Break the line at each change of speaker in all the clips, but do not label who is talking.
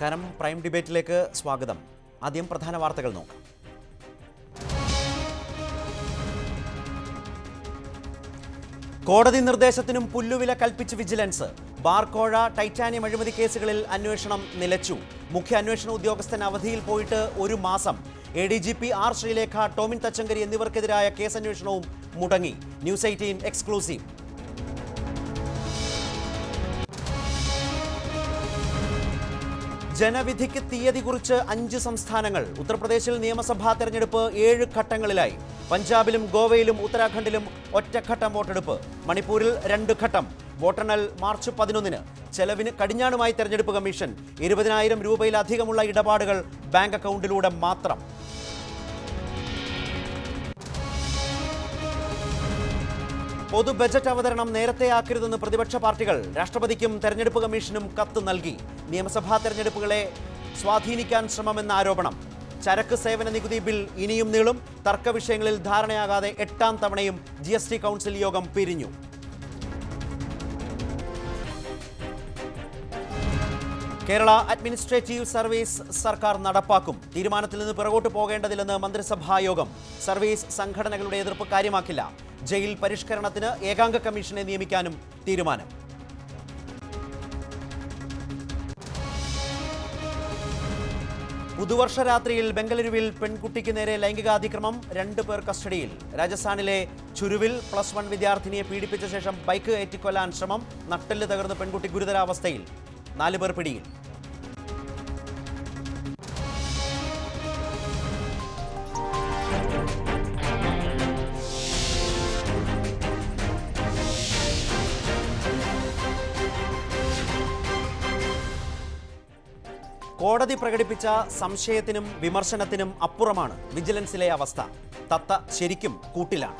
നമസ്കാരം. പ്രൈം ഡിബേറ്റിലേക്ക് സ്വാഗതം. ആദ്യം പ്രധാന വാർത്തകൾ നോക്കാം. കോടതി നിർദ്ദേശത്തിനും പുല്ലുവില കൽപ്പിച്ച് വിജിലൻസ്. ബാർക്കോഴ ടൈറ്റാനിയം അഴിമതി കേസുകളിൽ അന്വേഷണം നിലച്ചു. മുഖ്യ അന്വേഷണ ഉദ്യോഗസ്ഥൻ അവധിയിൽ പോയിട്ട് ഒരു മാസം. ADGP ആർ ശ്രീലേഖ, ടോമിൻ തച്ചങ്കരി എന്നിവർക്കെതിരായ കേസന്വേഷണവും മുടങ്ങി. News 18 exclusive. ജനവിധിക്ക് തീയതി കുറിച്ച് 5 സംസ്ഥാനങ്ങൾ. ഉത്തർപ്രദേശിൽ നിയമസഭാ തെരഞ്ഞെടുപ്പ് 7 ഘട്ടങ്ങളിലായി. പഞ്ചാബിലും ഗോവയിലും ഉത്തരാഖണ്ഡിലും ഒറ്റഘട്ടം വോട്ടെടുപ്പ്. മണിപ്പൂരിൽ 2 ഘട്ടം. വോട്ടെണ്ണൽ മാർച്ച് 11-ന്. ചെലവിന് കടിഞ്ഞാണുമായി തെരഞ്ഞെടുപ്പ് കമ്മീഷൻ. 20,000 രൂപയിലധികമുള്ള ഇടപാടുകൾ ബാങ്ക് അക്കൗണ്ടിലൂടെ മാത്രം. പൊതു ബജറ്റ് അവതരണം നേരത്തെയാക്കരുതെന്ന് പ്രതിപക്ഷ പാർട്ടികൾ. രാഷ്ട്രപതിക്കും തെരഞ്ഞെടുപ്പ് കമ്മീഷനും കത്ത് നൽകി. നിയമസഭാ തെരഞ്ഞെടുപ്പുകളെ സ്വാധീനിക്കാൻ ശ്രമമെന്ന ആരോപണം. ചരക്ക് സേവന നികുതി ബിൽ ഇനിയും നീളും. തർക്ക വിഷയങ്ങളിൽ ധാരണയാകാതെ 8ാം തവണയും GST കൗൺസിൽ യോഗം പിരിഞ്ഞു. കേരള അഡ്മിനിസ്ട്രേറ്റീവ് സർവീസ് സർക്കാർ നടപ്പാക്കും. തീരുമാനത്തിൽ നിന്ന് പിറകോട്ട് പോകേണ്ടതില്ലെന്ന് മന്ത്രിസഭാ യോഗം. സർവീസ് സംഘടനകളുടെ എതിർപ്പ് കാര്യമാക്കില്ല. ജയിൽ പരിഷ്കരണത്തിന് ഏകാംഗ കമ്മീഷനെ നിയമിക്കാനും തീരുമാനം. പുതുവർഷ രാത്രിയിൽ ബംഗളൂരുവിൽ പെൺകുട്ടിക്ക് നേരെ ലൈംഗികാതിക്രമം. 2 പേർ കസ്റ്റഡിയിൽ. രാജസ്ഥാനിലെ ചുരുവിൽ +1 വിദ്യാർത്ഥിനിയെ പീഡിപ്പിച്ച ശേഷം ബൈക്ക് ഏറ്റിക്കൊല്ലാൻ ശ്രമം. നട്ടെല്ല് തകർന്ന് പെൺകുട്ടി ഗുരുതരാവസ്ഥയിൽ. 4 പേർ പിടിയിൽ. കോടതി പ്രകടിപ്പിച്ച സംശയത്തിനും വിമർശനത്തിനും അപ്പുറമാണ് വിജിലൻസിലെ അവസ്ഥ. തത്ത ശരിക്കും കൂട്ടിലാണ്.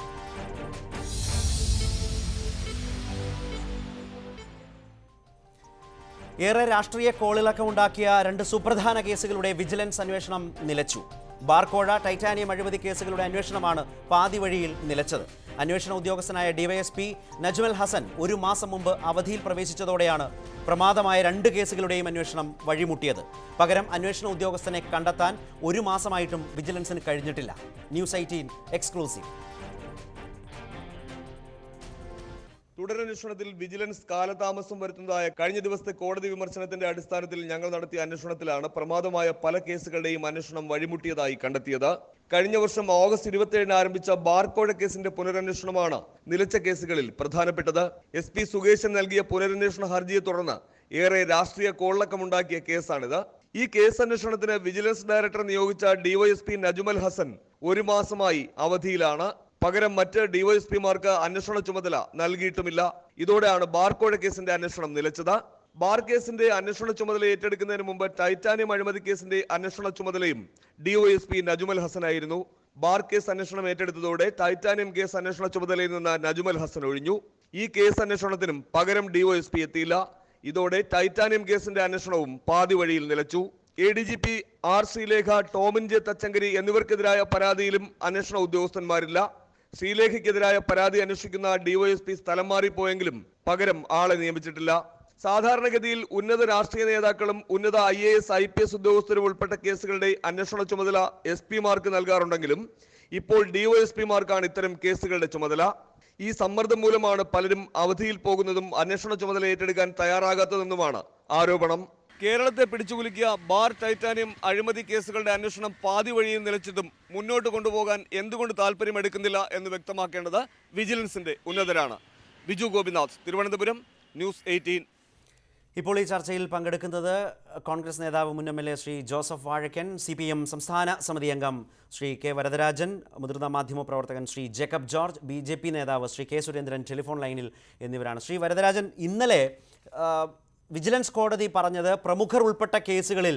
ഏറെ രാഷ്ട്രീയ കോളിളക്കമുണ്ടാക്കിയ 2 സുപ്രധാന കേസുകളുടെ വിജിലൻസ് അന്വേഷണം നിലച്ചു. ബാർക്കോഴ ടൈറ്റാനിയം അഴിമതി കേസുകളുടെ അന്വേഷണമാണ് പാതി വഴിയിൽ നിലച്ചത്. അന്വേഷണ ഉദ്യോഗസ്ഥനായ DYSP നജ്മൽ ഹസൻ ഒരു മാസം മുമ്പ് അവധിയിൽ പ്രവേശിച്ചതോടെയാണ് പ്രമാദമായ 2 കേസുകളുടെയും അന്വേഷണം വഴിമുട്ടിയത്. പകരം അന്വേഷണ ഉദ്യോഗസ്ഥനെ കണ്ടെത്താൻ ഒരു മാസമായിട്ടും വിജിലൻസിന് കഴിഞ്ഞിട്ടില്ല. News 18 exclusive.
തുടരന്വേഷണത്തിൽ വിജിലൻസ് കാലതാമസം വരുത്തുന്നതായ കഴിഞ്ഞ ദിവസത്തെ കോടതി വിമർശനത്തിന്റെ അടിസ്ഥാനത്തിൽ ഞങ്ങൾ നടത്തിയ അന്വേഷണത്തിലാണ് പ്രമാദമായ പല കേസുകളുടെയും അന്വേഷണം വഴിമുട്ടിയതായി കണ്ടെത്തിയത്. കഴിഞ്ഞ വർഷം ഓഗസ്റ്റ് 27-ന് ആരംഭിച്ച ബാർക്കോഴ കേസിന്റെ പുനരന്വേഷണമാണ് നിലച്ച കേസുകളിൽ പ്രധാനപ്പെട്ടത്. SP സുകേശൻ നൽകിയ പുനരന്വേഷണ ഹർജിയെ തുടർന്ന് ഏറെ രാഷ്ട്രീയ കോളിളക്കമുണ്ടാക്കിയ കേസാണിത്. ഈ കേസ് അന്വേഷണത്തിന് വിജിലൻസ് ഡയറക്ടർ നിയോഗിച്ച DYSP നജ്മൽ ഹസൻ ഒരു മാസമായി അവധിയിലാണ്. പകരം മറ്റ് DYSPമാർക്ക് അന്വേഷണ ചുമതല നൽകിയിട്ടുമില്ല. ഇതോടെയാണ് ബാർക്കോഴ കേസിന്റെ അന്വേഷണം നിലച്ചത്. ബാർ കേസിന്റെ അന്വേഷണ ചുമതല ഏറ്റെടുക്കുന്നതിന് മുമ്പ് ടൈറ്റാനിയം അഴിമതി കേസിന്റെ അന്വേഷണ ചുമതലയും DYSP നജ്മൽ ഹസനായിരുന്നു. ബാർ കേസ് അന്വേഷണം ഏറ്റെടുത്തതോടെ ടൈറ്റാനിയം കേസ് അന്വേഷണ ചുമതലയിൽ നിന്ന് നജ്മൽ ഹസൻ ഒഴിഞ്ഞു. ഈ കേസ് അന്വേഷണത്തിനും പകരം DYSP എത്തിയില്ല. ഇതോടെ ടൈറ്റാനിയം കേസിന്റെ അന്വേഷണവും പാതി വഴിയിൽ നിലച്ചു. ADGP ആർ ശ്രീലേഖ, ടോമിൻ തച്ചങ്കരി എന്നിവർക്കെതിരായ പരാതിയിലും അന്വേഷണ ഉദ്യോഗസ്ഥന്മാരില്ല. ശ്രീലേഖയ്ക്കെതിരായ പരാതി അന്വേഷിക്കുന്ന DYSP സ്ഥലം മാറിപ്പോയെങ്കിലും പകരം ആളെ നിയമിച്ചിട്ടില്ല. സാധാരണഗതിയിൽ ഉന്നത രാഷ്ട്രീയ നേതാക്കളും ഉന്നത IAS IPS ഉദ്യോഗസ്ഥരും ഉൾപ്പെട്ട കേസുകളുടെ അന്വേഷണ ചുമതല SP-മാർക്ക് നൽകാറുണ്ടെങ്കിലും ഇപ്പോൾ DYSP-മാർക്കാണ് ഇത്തരം കേസുകളുടെ ചുമതല. ഈ സമ്മർദ്ദം മൂലമാണ് പലരും അവധിയിൽ പോകുന്നതും അന്വേഷണ ചുമതല ഏറ്റെടുക്കാൻ തയ്യാറാകാത്തതെന്നുമാണ് ആരോപണം. കേരളത്തെ പിടിച്ചുകുലുക്കിയ ബാർ ടൈറ്റാനിയം അഴിമതി കേസുകളുടെ അന്വേഷണം പാതി വഴിയിൽ നിലച്ചതും മുന്നോട്ട് കൊണ്ടുപോകാൻ എന്തുകൊണ്ട് താല്പര്യമെടുക്കുന്നില്ല എന്ന് വ്യക്തമാക്കേണ്ടത് വിജിലൻസിന്റെ ഉന്നതരാണ്. ബിജു ഗോപിനാഥ്, തിരുവനന്തപുരം, ന്യൂസ് 18.
ഇപ്പോൾ ഈ ചർച്ചയിൽ പങ്കെടുക്കുന്നത് കോൺഗ്രസ് നേതാവ് മുൻ MLA Shri Joseph Vazhakkan, CPM സംസ്ഥാന സമിതി അംഗം ശ്രീ K വരദരാജൻ, മുതിർന്ന മാധ്യമപ്രവർത്തകൻ ശ്രീ ജേക്കബ് ജോർജ്, BJP നേതാവ് ശ്രീ K സുരേന്ദ്രൻ ടെലിഫോൺ ലൈനിൽ എന്നിവരാണ്. ശ്രീ വരദരാജൻ, ഇന്നലെ വിജിലൻസ് കോടതി പറഞ്ഞത് പ്രമുഖർ ഉൾപ്പെട്ട കേസുകളിൽ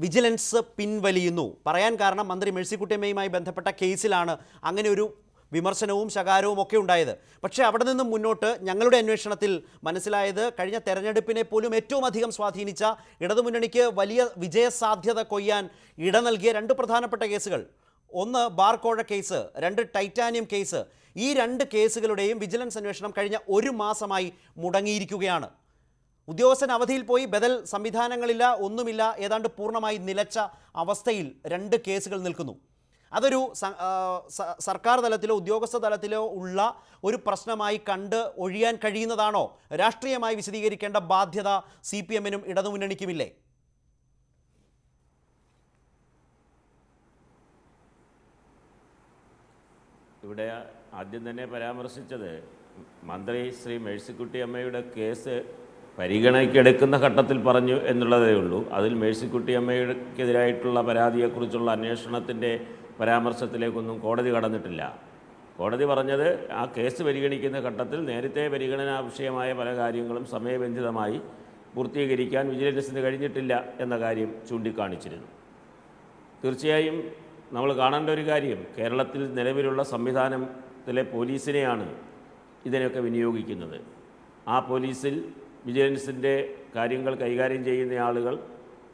വിജിലൻസ് പിൻവലിയുന്നു. പറയാൻ കാരണം മന്ത്രി മേഴ്സിക്കുട്ടിയമ്മയുമായി ബന്ധപ്പെട്ട കേസിലാണ് അങ്ങനെ ഒരു വിമർശനവും ശകാരവും ഒക്കെ ഉണ്ടായത്. പക്ഷേ അവിടെ നിന്നും മുന്നോട്ട് ഞങ്ങളുടെ അന്വേഷണത്തിൽ മനസ്സിലായത് കഴിഞ്ഞ തെരഞ്ഞെടുപ്പിനെ പോലും ഏറ്റവും അധികം സ്വാധീനിച്ച, ഇടതുമുന്നണിക്ക് വലിയ വിജയസാധ്യത കൊയ്യാൻ ഇട നൽകിയ 2 പ്രധാനപ്പെട്ട കേസുകൾ, ഒന്ന് ബാർക്കോഴ കേസ്, 2 ടൈറ്റാനിയം കേസ്. ഈ 2 കേസുകളുടെയും വിജിലൻസ് അന്വേഷണം കഴിഞ്ഞ ഒരു മാസമായി മുടങ്ങിയിരിക്കുകയാണ്. ഉദ്യോഗസ്ഥൻ അവധിയിൽ പോയി, ബദൽ സംവിധാനങ്ങളില്ല, ഒന്നുമില്ല, ഏതാണ്ട് പൂർണ്ണമായി നിലച്ച അവസ്ഥയിൽ 2 കേസുകൾ നിൽക്കുന്നു. അതൊരു സർക്കാർ തലത്തിലോ ഉദ്യോഗസ്ഥ തലത്തിലോ ഉള്ള ഒരു പ്രശ്നമായി കണ്ട് ഒഴിയാൻ കഴിയുന്നതാണോ? രാഷ്ട്രീയമായി വിശദീകരിക്കേണ്ട ബാധ്യത CPM-നും ഇടതുമുന്നണിക്കുമില്ലേ?
ഇവിടെ ആദ്യം തന്നെ പരാമർശിച്ചത് മന്ത്രി ശ്രീ മേഴ്സിക്കുട്ടി അമ്മയുടെ കേസ് പരിഗണനയ്ക്കെടുക്കുന്ന ഘട്ടത്തിൽ പറഞ്ഞു എന്നുള്ളതേ ഉള്ളൂ. അതിൽ മേഴ്സിക്കുട്ടി അമ്മയ്ക്കെതിരായിട്ടുള്ള പരാതിയെക്കുറിച്ചുള്ള അന്വേഷണത്തിൻ്റെ പരാമർശത്തിലേക്കൊന്നും കോടതി കടന്നിട്ടില്ല. കോടതി പറഞ്ഞത് ആ കേസ് പരിഗണിക്കുന്ന ഘട്ടത്തിൽ നേരത്തെ പരിഗണനാ വിഷയമായ പല കാര്യങ്ങളും സമയബന്ധിതമായി പൂർത്തീകരിക്കാൻ വിജിലൻസിന് കഴിഞ്ഞിട്ടില്ല എന്ന കാര്യം ചൂണ്ടിക്കാണിച്ചിരുന്നു. തീർച്ചയായും നമ്മൾ കാണേണ്ട ഒരു കാര്യം, കേരളത്തിൽ നിലവിലുള്ള സംവിധാനത്തിലെ പോലീസിനെയാണ് ഇതിനൊക്കെ വിനിയോഗിക്കുന്നത്. ആ പോലീസിൽ വിജിലൻസിൻ്റെ കാര്യങ്ങൾ കൈകാര്യം ചെയ്യുന്ന ആളുകൾ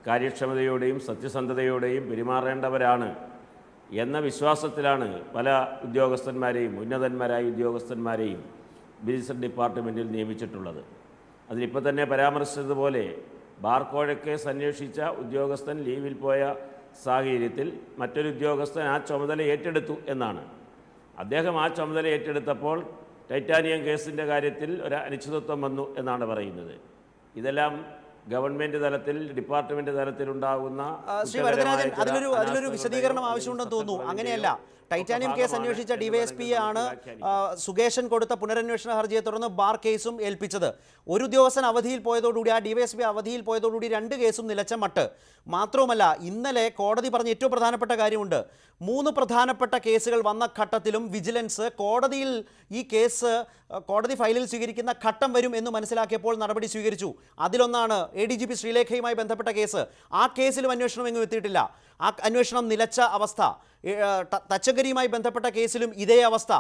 കാര്യക്ഷമതയോടെയും സത്യസന്ധതയോടെയും പെരുമാറേണ്ടവരാണ് എന്ന വിശ്വാസത്തിലാണ് പല ഉദ്യോഗസ്ഥന്മാരെയും, ഉന്നതന്മാരായ ഉദ്യോഗസ്ഥന്മാരെയും വിജിലൻസ് ഡിപ്പാർട്ട്മെൻറ്റിൽ നിയമിച്ചിട്ടുള്ളത്. അതിലിപ്പോൾ തന്നെ പരാമർശിച്ചതുപോലെ ബാർക്കോഴ കേസ് അന്വേഷിച്ച ഉദ്യോഗസ്ഥൻ ലീവിൽ പോയ സാഹചര്യത്തിൽ മറ്റൊരു ഉദ്യോഗസ്ഥൻ ആ ചുമതല ഏറ്റെടുത്തു എന്നാണ്. അദ്ദേഹം ആ ചുമതല ഏറ്റെടുത്തപ്പോൾ ടൈറ്റാനിയം കേസിൻ്റെ കാര്യത്തിൽ ഒരു അനിശ്ചിതത്വം വന്നു എന്നാണ് പറയുന്നത്. ഇതെല്ലാം ഗവൺമെൻറ് തലത്തിൽ, ഡിപ്പാർട്ട്മെൻറ്റ് തലത്തിലുണ്ടാകുന്ന
ശ്രീ വരദരാജൻ, അതിലൊരു വിശദീകരണം ആവശ്യമുണ്ടെന്ന് തോന്നുന്നു. അങ്ങനെയല്ല, ടൈറ്റാനിയം കേസ് അന്വേഷിച്ച DYSP ആണ് സുകേശൻ കൊടുത്ത പുനരന്വേഷണ ഹർജിയെ തുടർന്ന് ബാർ കേസും ഏൽപ്പിച്ചത്. ഒരു ഉദ്യോഗസ്ഥൻ അവധിയിൽ പോയതോടുകൂടി, ആ DYSP അവധിയിൽ പോയതോടുകൂടി 2 കേസും നിലച്ച മട്ട്. മാത്രവുമല്ല, ഇന്നലെ കോടതി പറഞ്ഞ ഏറ്റവും പ്രധാനപ്പെട്ട കാര്യമുണ്ട്. 3 പ്രധാനപ്പെട്ട കേസുകൾ വന്ന ഘട്ടത്തിലും വിജിലൻസ് കോടതിയിൽ ഈ കേസ് കോടതി ഫയലിൽ സ്വീകരിക്കുന്ന ഘട്ടം വരും എന്ന് മനസ്സിലാക്കിയപ്പോൾ നടപടി സ്വീകരിച്ചു. അതിലൊന്നാണ് ADGP ശ്രീലേഖയുമായി ബന്ധപ്പെട്ട കേസ്. ആ കേസിലും അന്വേഷണം എങ്ങും എത്തിയിട്ടില്ല. ആ അന്വേഷണം നിലച്ച അവസ്ഥ. തച്ചങ്കരിയുമായി ബന്ധപ്പെട്ട കേസിലും ഇതേ അവസ്ഥ.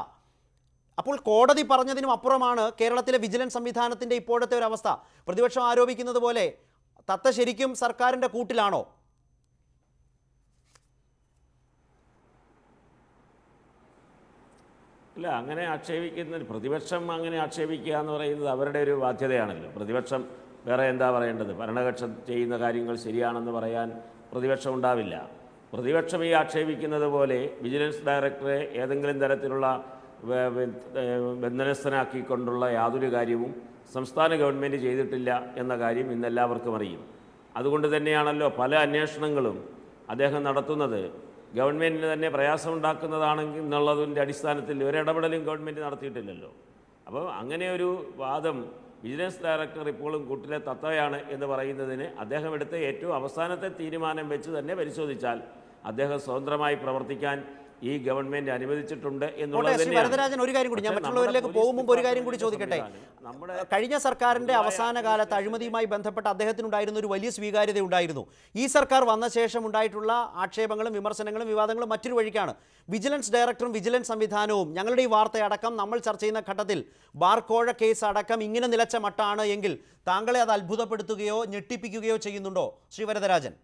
അപ്പോൾ കോടതി പറഞ്ഞതിനും അപ്പുറമാണ് കേരളത്തിലെ വിജിലൻസ് സംവിധാനത്തിൻ്റെ ഇപ്പോഴത്തെ ഒരു അവസ്ഥ. പ്രതിപക്ഷം ആരോപിക്കുന്നത് പോലെ തത്ത ശരിക്കും സർക്കാരിൻ്റെ കൂട്ടിലാണോ?
ഇല്ല, അങ്ങനെ ആക്ഷേപിക്കുന്ന പ്രതിപക്ഷം അങ്ങനെ ആക്ഷേപിക്കുക എന്ന് പറയുന്നത് അവരുടെ ഒരു ബാധ്യതയാണല്ലോ. പ്രതിപക്ഷം വേറെ എന്താ പറയേണ്ടത്? ഭരണകക്ഷം ചെയ്യുന്ന കാര്യങ്ങൾ ശരിയാണെന്ന് പറയാൻ പ്രതിപക്ഷം ഉണ്ടാവില്ല. പ്രതിപക്ഷം ഈ ആക്ഷേപിക്കുന്നത് പോലെ വിജിലൻസ് ഡയറക്ടറെ ഏതെങ്കിലും തരത്തിലുള്ള ബന്ധനസ്ഥനാക്കിക്കൊണ്ടുള്ള യാതൊരു കാര്യവും സംസ്ഥാന ഗവൺമെൻറ് ചെയ്തിട്ടില്ല എന്ന കാര്യം ഇന്നെല്ലാവർക്കും അറിയും. അതുകൊണ്ട് തന്നെയാണല്ലോ പല അന്വേഷണങ്ങളും അദ്ദേഹം നടത്തുന്നത് ഗവൺമെൻറ്റിന് തന്നെ പ്രയാസമുണ്ടാക്കുന്നതാണെങ്കിൽ എന്നുള്ളതിൻ്റെ അടിസ്ഥാനത്തിൽ ഒരിടപെടലും ഗവൺമെൻറ് നടത്തിയിട്ടില്ലല്ലോ. അപ്പോൾ അങ്ങനെ ഒരു വാദം വിജിലൻസ് ഡയറക്ടർ ഇപ്പോഴും കൂട്ടിലെ തത്തയാണ് എന്ന് പറയുന്നതിന് അദ്ദേഹം എടുത്ത ഏറ്റവും അവസാനത്തെ തീരുമാനം വെച്ച് തന്നെ പരിശോധിച്ചാൽ അദ്ദേഹം സ്വതന്ത്രമായി പ്രവർത്തിക്കാൻ ഈ ഗവൺമെന്റ് അനുവദിച്ചിട്ടുണ്ട് എന്നുള്ളത്.
വരദരാജൻ, ഒരു കാര്യം കൂടി, ഞാൻ മറ്റുള്ളവരിലേക്ക് പോകും മുമ്പ് ഒരു കാര്യം കൂടി ചോദിക്കട്ടെ. കഴിഞ്ഞ സർക്കാരിന്റെ അവസാന കാലത്ത് അഴിമതിയുമായി ബന്ധപ്പെട്ട് അദ്ദേഹത്തിനുണ്ടായിരുന്ന ഒരു വലിയ സ്വീകാര്യത ഉണ്ടായിരുന്നു. ഈ സർക്കാർ വന്ന ശേഷം ഉണ്ടായിട്ടുള്ള ആക്ഷേപങ്ങളും വിമർശനങ്ങളും വിവാദങ്ങളും മറ്റൊരു വഴിക്കാണ്. വിജിലൻസ് ഡയറക്ടറും വിജിലൻസ് സംവിധാനവും ഞങ്ങളുടെ ഈ വാർത്തയടക്കം നമ്മൾ ചർച്ച ചെയ്യുന്ന ഘട്ടത്തിൽ ബാർക്കോഴ കേസ് അടക്കം ഇങ്ങനെ നിലച്ച മട്ടാണ് എങ്കിൽ താങ്കളെ അത് അത്ഭുതപ്പെടുത്തുകയോ ഞെട്ടിപ്പിക്കുകയോ ചെയ്യുന്നുണ്ടോ ശ്രീ വരദരാജൻ?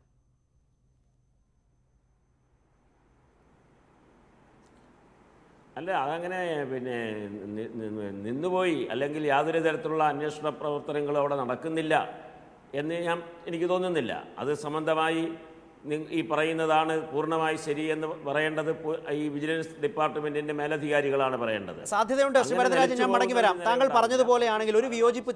അല്ല, അതങ്ങനെ നിന്നുപോയി, അല്ലെങ്കിൽ യാതൊരു തരത്തിലുള്ള അന്വേഷണ പ്രവർത്തനങ്ങളും അവിടെ നടക്കുന്നില്ല എന്ന് എനിക്ക് തോന്നുന്നില്ല. അത് സംബന്ധമായി ഈ പറയുന്നതാണ് പൂർണ്ണമായി ശരിയെന്ന് പറയേണ്ടത് ഈ വിജിലൻസ് ഡിപ്പാർട്ട്മെന്റിന്റെ മേലധികാരികളാണ് പറയേണ്ടത്.
സാധ്യതയുണ്ട് ശ്രീ വരദരാജൻ, ഞാൻ മടങ്ങി വരാം. താങ്കൾ പറഞ്ഞതുപോലെയാണെങ്കിൽ ഒരു വിയോജിപ്പ്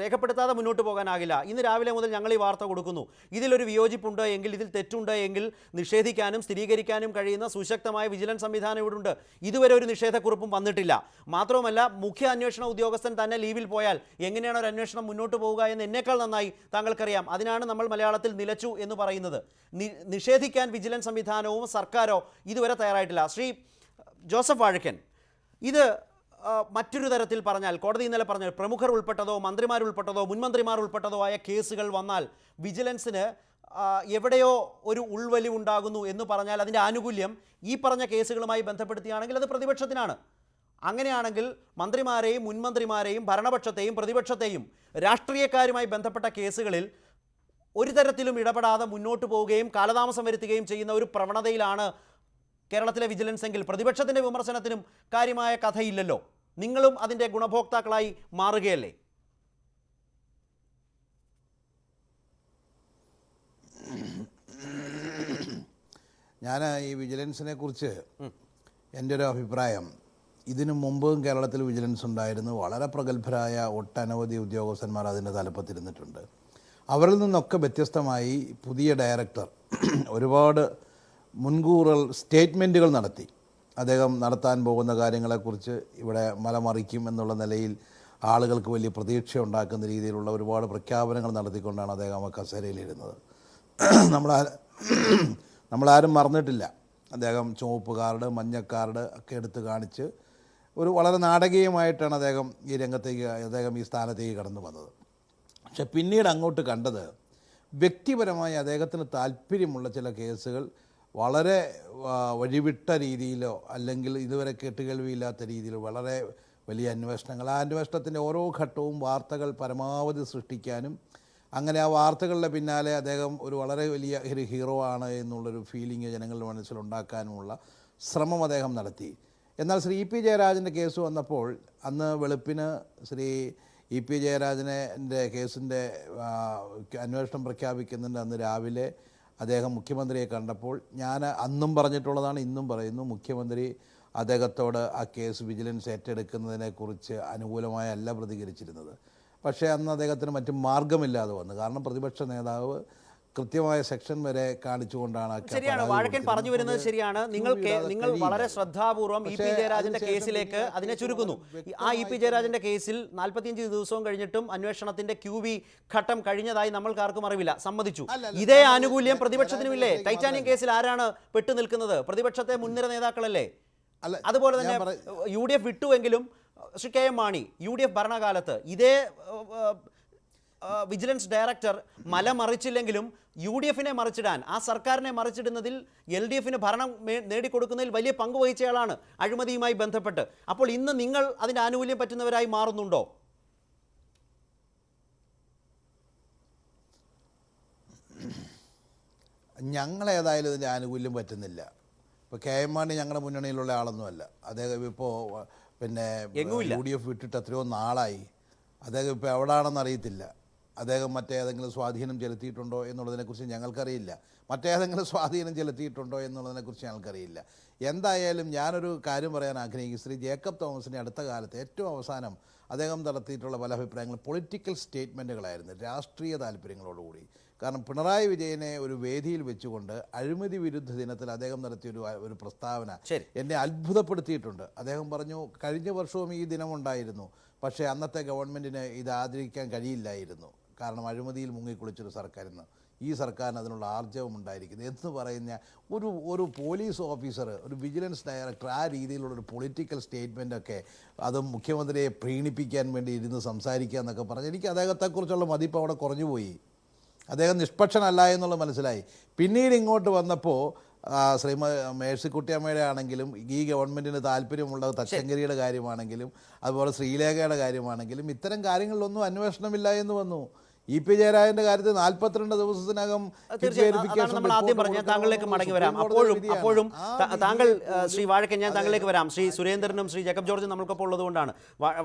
രേഖപ്പെടുത്താതെ മുന്നോട്ട് പോകാനാകില്ല. ഇന്ന് രാവിലെ മുതൽ ഞങ്ങൾ ഈ വാർത്ത കൊടുക്കുന്നു. ഇതിലൊരു വിയോജിപ്പുണ്ട് എങ്കിൽ, ഇതിൽ തെറ്റുണ്ട് എങ്കിൽ നിഷേധിക്കാനും സ്ഥിരീകരിക്കാനും കഴിയുന്ന സുശക്തമായ വിജിലൻസ് സംവിധാനം ഇവിടെ ഉണ്ട്. ഇതുവരെ ഒരു നിഷേധക്കുറിപ്പും വന്നിട്ടില്ല. മാത്രവുമല്ല, മുഖ്യ അന്വേഷണ ഉദ്യോഗസ്ഥൻ തന്നെ ലീവിൽ പോയാൽ എങ്ങനെയാണ് ഒരു അന്വേഷണം മുന്നോട്ട് പോവുക എന്ന് എന്നേക്കാൾ നന്നായി താങ്കൾക്കറിയാം. അതിനാണ് നമ്മൾ മലയാളത്തിൽ നിലച്ചു എന്ന് പറയുന്നത്. നിഷേധിക്കാൻ വിജിലൻസ് സംവിധാനവും സർക്കാരോ ഇതുവരെ തയ്യാറായിട്ടില്ല. ശ്രീ ജോസഫ് വാഴക്കൻ, ഇത് മറ്റൊരു തരത്തിൽ പറഞ്ഞാൽ, കോടതി ഇന്നലെ പറഞ്ഞാൽ പ്രമുഖർ ഉൾപ്പെട്ടതോ മന്ത്രിമാരുൾപ്പെട്ടതോ മുൻമന്ത്രിമാർ ഉൾപ്പെട്ടതോ ആയ കേസുകൾ വന്നാൽ വിജിലൻസിന് എവിടെയോ ഒരു ഉൾവലിവുണ്ടാകുന്നു എന്ന് പറഞ്ഞാൽ അതിൻ്റെ ആനുകൂല്യം ഈ പറഞ്ഞ കേസുകളുമായി ബന്ധപ്പെടുത്തിയാണെങ്കിൽ അത് പ്രതിപക്ഷത്തിനാണ്. അങ്ങനെയാണെങ്കിൽ മന്ത്രിമാരെയും മുൻമന്ത്രിമാരെയും ഭരണപക്ഷത്തെയും പ്രതിപക്ഷത്തെയും രാഷ്ട്രീയക്കാരുമായി ബന്ധപ്പെട്ട കേസുകളിൽ ഒരു തരത്തിലും ഇടപെടാതെ മുന്നോട്ട് പോവുകയും കാലതാമസം വരുത്തുകയും ചെയ്യുന്ന ഒരു പ്രവണതയിലാണ് കേരളത്തിലെ വിജിലൻസ് എങ്കിൽ പ്രതിപക്ഷത്തിൻ്റെ വിമർശനത്തിനും കാര്യമായ കഥയില്ലല്ലോ. നിങ്ങളും അതിൻ്റെ ഗുണഭോക്താക്കളായി മാറുകയല്ലേ?
ഞാൻ ഈ വിജിലൻസിനെ കുറിച്ച് എൻ്റെ ഒരു അഭിപ്രായം, ഇതിനു മുമ്പും കേരളത്തിൽ വിജിലൻസ് ഉണ്ടായിരുന്നു. വളരെ പ്രഗത്ഭരായ ഒട്ടനവധി ഉദ്യോഗസ്ഥന്മാർ അതിൻ്റെ തലപ്പത്തിരുന്നിട്ടുണ്ട്. അവരിൽ നിന്നൊക്കെ വ്യത്യസ്തമായി പുതിയ ഡയറക്ടർ ഒരുപാട് മുൻകൂറൽ സ്റ്റേറ്റ്മെൻറ്റുകൾ നടത്തി. അദ്ദേഹം നടത്താൻ പോകുന്ന കാര്യങ്ങളെക്കുറിച്ച് ഇവിടെ മലമറിക്കും എന്നുള്ള നിലയിൽ ആളുകൾക്ക് വലിയ പ്രതീക്ഷ ഉണ്ടാക്കുന്ന രീതിയിലുള്ള ഒരുപാട് പ്രഖ്യാപനങ്ങൾ നടത്തിക്കൊണ്ടാണ് അദ്ദേഹം ആ കസേരയിലിരുന്നത്. നമ്മളാരും മറന്നിട്ടില്ല. അദ്ദേഹം ചുവപ്പ് കാർഡ്, മഞ്ഞ കാർഡ് ഒക്കെ എടുത്ത് കാണിച്ച് ഒരു വളരെ നാടകീയമായിട്ടാണ് അദ്ദേഹം ഈ സ്ഥാനത്തേക്ക് കടന്നു വന്നത്. പക്ഷെ പിന്നീട് അങ്ങോട്ട് കണ്ടത് വ്യക്തിപരമായി അദ്ദേഹത്തിന് താല്പര്യമുള്ള ചില കേസുകൾ വളരെ വഴിവിട്ട രീതിയിലോ അല്ലെങ്കിൽ ഇതുവരെ കേട്ടുകേൾവിയില്ലാത്ത രീതിയിലോ വളരെ വലിയ അന്വേഷണങ്ങൾ, ആ അന്വേഷണത്തിൻ്റെ ഓരോ ഘട്ടവും വാർത്തകൾ പരമാവധി സൃഷ്ടിക്കാനും അങ്ങനെ ആ വാർത്തകളുടെ പിന്നാലെ അദ്ദേഹം ഒരു വളരെ വലിയ ഒരു ഹീറോ ആണ് എന്നുള്ളൊരു ഫീലിംഗ് ജനങ്ങളുടെ മനസ്സിലുണ്ടാക്കാനുമുള്ള ശ്രമം അദ്ദേഹം നടത്തി. എന്നാൽ ശ്രീ ഇ പി ജയരാജൻ്റെ കേസ് വന്നപ്പോൾ അന്ന് വെളുപ്പിന് ശ്രീ ഇ പി ജയരാജൻ്റെ കേസിൻ്റെ അന്വേഷണം പ്രഖ്യാപിക്കുന്നതിൻ്റെ അന്ന് രാവിലെ അദ്ദേഹം മുഖ്യമന്ത്രിയെ കണ്ടപ്പോൾ ഞാൻ അന്നും പറഞ്ഞിട്ടുള്ളതാണ്, ഇന്നും പറയുന്നു, മുഖ്യമന്ത്രി അദ്ദേഹത്തോട് ആ കേസ് വിജിലൻസ് ഏറ്റെടുക്കുന്നതിനെക്കുറിച്ച് അനുകൂലമായല്ല പ്രതികരിച്ചിരുന്നത്. പക്ഷേ അന്ന് അദ്ദേഹത്തിന് മറ്റു മാർഗമില്ലാതെ വന്നു. കാരണം പ്രതിപക്ഷ നേതാവ് കൃത്യമായ സെക്ഷൻ വരെ കാണിച്ചുകൊണ്ടാണ്.
ശരിയാണ്, വാഴക്കൻ പറഞ്ഞു വരുന്നത് ശരിയാണ്. നിങ്ങൾ വളരെ ശ്രദ്ധാപൂർവം ഇ പി ജയരാജന്റെ കേസിലേക്ക് അതിനെ ചുരുക്കുന്നു. ആ ഇ പി ജയരാജന്റെ കേസിൽ 45 ദിവസവും കഴിഞ്ഞിട്ടും അന്വേഷണത്തിന്റെ QB ഘട്ടം കഴിഞ്ഞതായി നമ്മൾക്ക് ആർക്കും അറിവില്ല, സമ്മതിച്ചു. ഇതേ ആനുകൂല്യം പ്രതിപക്ഷത്തിനുമില്ലേ? ടൈറ്റാനിയം കേസിൽ ആരാണ് പെട്ടു നിൽക്കുന്നത്? പ്രതിപക്ഷത്തെ മുൻനിര നേതാക്കളല്ലേ? അതുപോലെ തന്നെ UDF വിട്ടുവെങ്കിലും Shri KM Mani UDF ഭരണകാലത്ത് ഇതേ വിജിലൻസ് ഡയറക്ടർ മല മറിച്ചില്ലെങ്കിലും UDFനെ മറിച്ചിടാൻ, ആ സർക്കാരിനെ മറിച്ചിടുന്നതിൽ LDFന് ഭരണം നേടിക്കൊടുക്കുന്നതിൽ വലിയ പങ്ക് വഹിച്ചയാളാണ് അഴിമതിയുമായി ബന്ധപ്പെട്ട്. അപ്പോൾ ഇന്ന് നിങ്ങൾ അതിൻ്റെ ആനുകൂല്യം പറ്റുന്നവരായി മാറുന്നുണ്ടോ?
ഞങ്ങളേതായാലും ഇതിൻ്റെ ആനുകൂല്യം പറ്റുന്നില്ല. ഇപ്പോൾ KM മാണി ഞങ്ങളുടെ മുന്നണിയിലുള്ള ആളൊന്നുമല്ല. അദ്ദേഹം ഇപ്പോൾ പിന്നെ UDF വിട്ടിട്ട് എത്രയോ നാളായി. അദ്ദേഹം ഇപ്പോൾ എവിടെയാണെന്ന് അറിയത്തില്ല. അദ്ദേഹം മറ്റേതെങ്കിലും സ്വാധീനം ചെലുത്തിയിട്ടുണ്ടോ എന്നുള്ളതിനെക്കുറിച്ച് ഞങ്ങൾക്കറിയില്ല. മറ്റേതെങ്കിലും സ്വാധീനം ചെലുത്തിയിട്ടുണ്ടോ എന്നുള്ളതിനെക്കുറിച്ച് ഞങ്ങൾക്കറിയില്ല. എന്തായാലും ഞാനൊരു കാര്യം പറയാൻ ആഗ്രഹിക്കും. ശ്രീ ജേക്കബ് തോമസിനെ അടുത്ത കാലത്ത് ഏറ്റവും അവസാനം അദ്ദേഹം നടത്തിയിട്ടുള്ള പല അഭിപ്രായങ്ങളും പൊളിറ്റിക്കൽ സ്റ്റേറ്റ്മെൻറ്റുകളായിരുന്നു, രാഷ്ട്രീയ താല്പര്യങ്ങളോടുകൂടി. കാരണം പിണറായി വിജയനെ ഒരു വേദിയിൽ വെച്ചുകൊണ്ട് അഴിമതി വിരുദ്ധ ദിനത്തിൽ അദ്ദേഹം നടത്തിയൊരു പ്രസ്താവന എന്നെ അത്ഭുതപ്പെടുത്തിയിട്ടുണ്ട്. അദ്ദേഹം പറഞ്ഞു, കഴിഞ്ഞ വർഷവും ഈ ദിനമുണ്ടായിരുന്നു, പക്ഷേ അന്നത്തെ ഗവൺമെൻറ്റിന് ഇത് ആദരിക്കാൻ കഴിയില്ലായിരുന്നു, കാരണം അഴിമതിയിൽ മുങ്ങിക്കുളിച്ചൊരു സർക്കാരിന്ന് ഈ സർക്കാരിന് അതിനുള്ള ആർജവം ഉണ്ടായിരിക്കുന്നത് എന്ന് പറയുന്ന ഒരു പോലീസ് ഓഫീസർ, ഒരു വിജിലൻസ് ഡയറക്ടർ ആ രീതിയിലുള്ളൊരു പൊളിറ്റിക്കൽ സ്റ്റേറ്റ്മെൻറ്റൊക്കെ അതും മുഖ്യമന്ത്രിയെ പ്രീണിപ്പിക്കാൻ വേണ്ടി ഇരുന്ന് സംസാരിക്കുക എന്നൊക്കെ പറഞ്ഞ് എനിക്ക് അദ്ദേഹത്തെക്കുറിച്ചുള്ള മതിപ്പ് അവിടെ കുറഞ്ഞുപോയി. അദ്ദേഹം നിഷ്പക്ഷനല്ല എന്നുള്ളത് മനസ്സിലായി. പിന്നീട് ഇങ്ങോട്ട് വന്നപ്പോൾ മേഴ്സിക്കുട്ടിയമ്മയുടെ ആണെങ്കിലും ഈ ഗവൺമെൻറ്റിന് താല്പര്യമുള്ള തച്ചങ്കരിയുടെ കാര്യമാണെങ്കിലും അതുപോലെ ശ്രീലേഖയുടെ കാര്യമാണെങ്കിലും ഇത്തരം കാര്യങ്ങളിലൊന്നും അന്വേഷണമില്ല എന്ന് വന്നു. ഇ പി ജയരാജന്റെ കാര്യത്തിൽ 42 ദിവസത്തിനകം
നമ്മൾ ആദ്യം പറഞ്ഞ താങ്കളിലേക്ക് മടങ്ങി വരാം. അപ്പോഴും താങ്കൾ ശ്രീ വാഴക്കൻ, ഞാൻ താങ്കളിലേക്ക് വരാം. ശ്രീ സുരേന്ദ്രനും ശ്രീ ജേക്കബ് ജോർജും നമ്മൾക്കൊപ്പം ഉള്ളതുകൊണ്ടാണ്.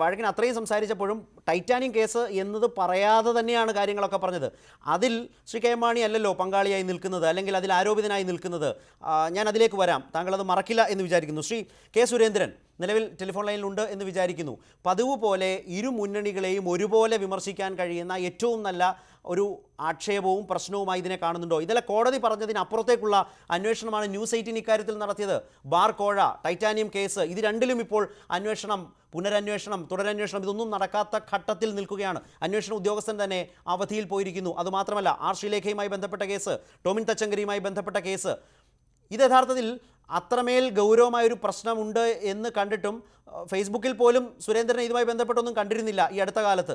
വാഴക്കൻ അത്രയും സംസാരിച്ചപ്പോഴും ടൈറ്റാനിയം കേസ് എന്നത് പറയാതെ തന്നെയാണ് കാര്യങ്ങളൊക്കെ പറഞ്ഞത്. അതിൽ ശ്രീ KM മാണി അല്ലല്ലോ പങ്കാളിയായി നിൽക്കുന്നത്, അല്ലെങ്കിൽ അതിൽ ആരോപിതനായി നിൽക്കുന്നത്. ഞാൻ അതിലേക്ക് വരാം, താങ്കൾ അത് മറക്കില്ല എന്ന് വിചാരിക്കുന്നു. ശ്രീ K സുരേന്ദ്രൻ നിലവിൽ ടെലിഫോൺ ലൈനിലുണ്ട് എന്ന് വിചാരിക്കുന്നു. പതിവ് പോലെ ഇരു മുന്നണികളെയും ഒരുപോലെ വിമർശിക്കാൻ കഴിയുന്ന ഏറ്റവും നല്ല ഒരു ആക്ഷേപവും പ്രശ്നവുമായി ഇതിനെ കാണുന്നുണ്ടോ? ഇതെല്ലാം കോടതി പറഞ്ഞതിനപ്പുറത്തേക്കുള്ള അന്വേഷണമാണ് ന്യൂസ് 18 ഇക്കാര്യത്തിൽ നടത്തിയത്. ബാർ കോഴ, ടൈറ്റാനിയം കേസ്, ഇത് രണ്ടിലും ഇപ്പോൾ അന്വേഷണം, പുനരന്വേഷണം, തുടരന്വേഷണം ഇതൊന്നും നടക്കാത്ത ഘട്ടത്തിൽ നിൽക്കുകയാണ്. അന്വേഷണ ഉദ്യോഗസ്ഥൻ തന്നെ അവധിയിൽ പോയിരിക്കുന്നു. അതുമാത്രമല്ല, R ശ്രീലേഖയുമായി ബന്ധപ്പെട്ട കേസ്, ടോമിൻ തച്ചങ്കരിയുമായി ബന്ധപ്പെട്ട കേസ്, ഇത് യഥാർത്ഥത്തിൽ അത്രമേൽ ഗൗരവമായൊരു പ്രശ്നമുണ്ട് എന്ന് കണ്ടിട്ടും ഫേസ്ബുക്കിൽ പോലും സുരേന്ദ്രൻ ഇതുമായി ബന്ധപ്പെട്ടൊന്നും കണ്ടിരുന്നില്ല ഈ അടുത്ത കാലത്ത്.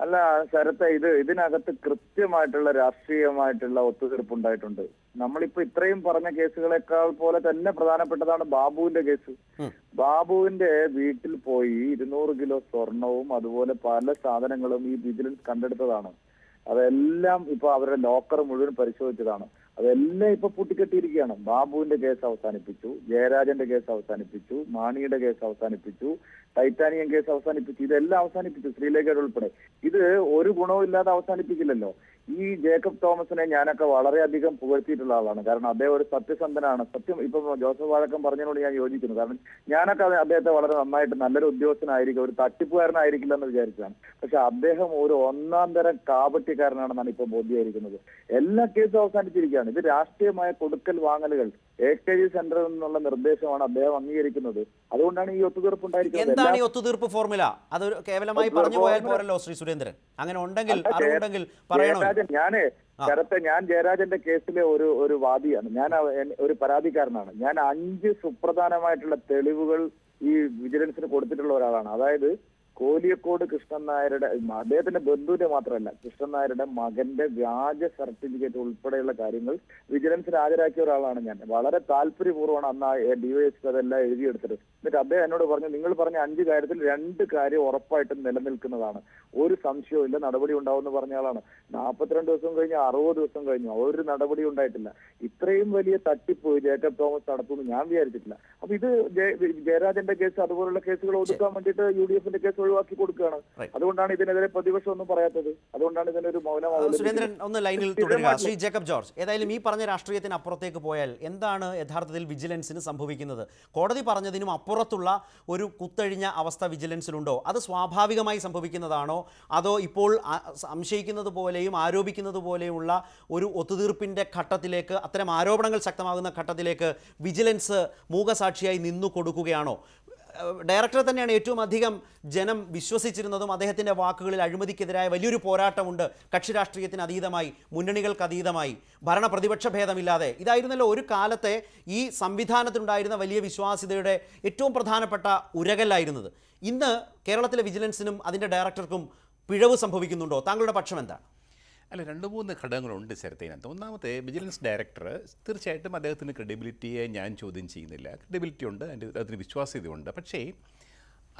അല്ല ശരത്തെ, ഇതിനകത്ത് കൃത്യമായിട്ടുള്ള രാഷ്ട്രീയമായിട്ടുള്ള ഒത്തുതീർപ്പ് ഉണ്ടായിട്ടുണ്ട്. നമ്മളിപ്പോ ഇത്രയും പറഞ്ഞ കേസുകളെക്കാൾ പോലെ തന്നെ പ്രധാനപ്പെട്ടതാണ് ബാബുവിന്റെ കേസ്. ബാബുവിന്റെ വീട്ടിൽ പോയി 200 കിലോ സ്വർണവും അതുപോലെ പല സാധനങ്ങളും ഈ വിജിലൻസ് കണ്ടെടുത്തതാണ്. അതെല്ലാം ഇപ്പൊ അവരുടെ ലോക്കർ മുഴുവൻ പരിശോധിച്ചതാണ്. അതെല്ലാം ഇപ്പൊ പൂട്ടിക്കെട്ടിയിരിക്കുകയാണ്. ബാബുവിന്റെ കേസ് അവസാനിപ്പിച്ചു, ജയരാജന്റെ കേസ് അവസാനിപ്പിച്ചു, മാണിയുടെ കേസ് അവസാനിപ്പിച്ചു, ടൈറ്റാനിയം കേസ് അവസാനിപ്പിച്ചു, ഇതെല്ലാം അവസാനിപ്പിച്ചു, ശ്രീലേഖയുടെ ഉൾപ്പെടെ. ഇത് ഒരു ഗുണവും ഇല്ലാതെ അവസാനിപ്പിക്കില്ലല്ലോ. ഈ ജേക്കബ് തോമസിനെ ഞാനൊക്കെ വളരെയധികം പുകഴ്ത്തിയിട്ടുള്ള ആളാണ്. കാരണം അദ്ദേഹം ഒരു സത്യസന്ധനാണ്. ഇപ്പൊ ജോസഫ് വാഴക്കൻ പറഞ്ഞതിനോട് ഞാൻ യോജിക്കുന്നു. കാരണം ഞാനൊക്കെ അദ്ദേഹത്തെ വളരെ നന്നായിട്ട് നല്ലൊരു ഉദ്യോഗസ്ഥനായിരിക്കും, ഒരു തട്ടിപ്പുകാരനായിരിക്കില്ല എന്ന് വിചാരിച്ചതാണ്. പക്ഷെ അദ്ദേഹം ഒരു ഒന്നാം തരം കാപട്യക്കാരനാണെന്നാണ് ഇപ്പൊ ബോധ്യമായിരിക്കുന്നത്. എല്ലാ കേസും അവസാനിച്ചിരിക്കുകയാണ്. ഇത് രാഷ്ട്രീയമായ കൊടുക്കൽ വാങ്ങലുകൾ AKG സെന്ററിൽ നിന്നുള്ള നിർദ്ദേശമാണ് അദ്ദേഹം അംഗീകരിക്കുന്നത്. അതുകൊണ്ടാണ് ഈ ഒത്തുതീർപ്പ് ഉണ്ടായിരിക്കുന്നത്.
എന്താണ് ഈ ഒത്തുതീർപ്പ് ഫോർമുല? അത് കേവലമായി പറഞ്ഞു പോയാൽ പോരല്ലോ ശ്രീ സുരേന്ദ്രൻ. അങ്ങനെ ഉണ്ടെങ്കിൽ അറിവുണ്ടെങ്കിൽ പറയണോ?
ഞാൻ ജയരാജന്റെ കേസിലെ ഒരു വാദിയാണ്. ഞാൻ ഒരു പരാതിക്കാരനാണ്. ഞാൻ 5 സുപ്രധാനമായിട്ടുള്ള തെളിവുകൾ ഈ വിജിലൻസിന് കൊടുത്തിട്ടുള്ള ഒരാളാണ്. അതായത് കോലിയക്കോട് കൃഷ്ണൻ നായരുടെ, അദ്ദേഹത്തിന്റെ ബന്ധുവിന്റെ മാത്രമല്ല, കൃഷ്ണൻ നായരുടെ മകന്റെ വ്യാജ സർട്ടിഫിക്കറ്റ് ഉൾപ്പെടെയുള്ള കാര്യങ്ങൾ വിജിലൻസിന് ഹാജരാക്കിയ ഒരാളാണ് ഞാൻ. വളരെ താല്പര്യപൂർവ്വമാണ് അന്ന് DYSP അതെല്ലാം എഴുതിയെടുത്തത്. എന്നിട്ട് അദ്ദേഹം എന്നോട് പറഞ്ഞു, നിങ്ങൾ പറഞ്ഞ 5 കാര്യത്തിൽ 2 കാര്യം ഉറപ്പായിട്ടും നിലനിൽക്കുന്നതാണ്, ഒരു സംശയവും ഇല്ല, നടപടി ഉണ്ടാവുമെന്ന് പറഞ്ഞ ആളാണ്. 42 ദിവസം കഴിഞ്ഞ് 60 ദിവസം കഴിഞ്ഞു, ഒരു നടപടി ഉണ്ടായിട്ടില്ല. ഇത്രയും വലിയ തട്ടിപ്പ് ജേക്കബ് തോമസ് നടത്തുമെന്ന് ഞാൻ വിചാരിച്ചിട്ടില്ല. അപ്പൊ ഇത് ജയരാജന്റെ കേസ് അതുപോലുള്ള കേസുകൾ ഒതുക്കാൻ വേണ്ടിയിട്ട് UDF കേസ് ഒഴിവാക്കി കൊടുക്കുകയാണ്. അതുകൊണ്ടാണ് ഇതിനെതിരെ പ്രതിപക്ഷം ഒന്നും പറയാത്തത്. അതുകൊണ്ടാണ് ഇതിനൊരു മൗനം.
സുരേന്ദ്രൻ ഒന്ന് ലൈനിൽ തുടരുക. ശ്രീ ജേക്കബ് ജോർജ്, ഏതായാലും ഈ പറഞ്ഞ രാഷ്ട്രീയത്തിന് അപ്പുറത്തേക്ക് പോയാൽ എന്താണ് യഥാർത്ഥത്തിൽ വിജിലൻസിന് സംഭവിക്കുന്നത്? കോടതി പറഞ്ഞതിനും അപ്പുറത്തുള്ള ഒരു കുത്തഴിഞ്ഞ അവസ്ഥ വിജിലൻസിലുണ്ടോ? അത് സ്വാഭാവികമായി സംഭവിക്കുന്നതാണോ, അതോ ഇപ്പോൾ സംശയിക്കുന്നത് പോലെയും ആരോപിക്കുന്നത് പോലെയുള്ള ഒരു ഒത്തുതീർപ്പിൻ്റെ ഘട്ടത്തിലേക്ക്, അത്തരം ആരോപണങ്ങൾ ശക്തമാകുന്ന ഘട്ടത്തിലേക്ക് വിജിലൻസ് മൂകസാക്ഷിയായി നിന്നു കൊടുക്കുകയാണോ? ഡയറക്ടറെ തന്നെയാണ് ഏറ്റവും അധികം ജനം വിശ്വസിച്ചിരുന്നതും അദ്ദേഹത്തിൻ്റെ വാക്കുകളിൽ അഴിമതിക്കെതിരായ വലിയൊരു പോരാട്ടമുണ്ട്, കക്ഷി രാഷ്ട്രീയത്തിന് അതീതമായി, മുന്നണികൾക്ക് അതീതമായി, ഭരണ പ്രതിപക്ഷ ഭേദമില്ലാതെ. ഇതായിരുന്നല്ലോ ഒരു കാലത്തെ ഈ സംവിധാനത്തിനുണ്ടായിരുന്ന വലിയ വിശ്വാസ്യതയുടെ ഏറ്റവും പ്രധാനപ്പെട്ട ഉരകല്ലായിരുന്നത്. ഇന്ന് കേരളത്തിലെ വിജിലൻസിനും അതിൻ്റെ ഡയറക്ടർക്കും പിഴവ് സംഭവിക്കുന്നുണ്ടോ? താങ്കളുടെ പക്ഷം എന്താണ്?
അല്ല, 2-3 ഘടകങ്ങളുണ്ട് ശരത്തേനകത്ത്. ഒന്നാമത്തെ, വിജിലൻസ് ഡയറക്ടർ തീർച്ചയായിട്ടും അദ്ദേഹത്തിന് ക്രെഡിബിലിറ്റിയെ ഞാൻ ചോദ്യം ചെയ്യുന്നില്ല. ക്രെഡിബിലിറ്റി ഉണ്ട്, അതിന് വിശ്വാസ്യതയുണ്ട്. പക്ഷേ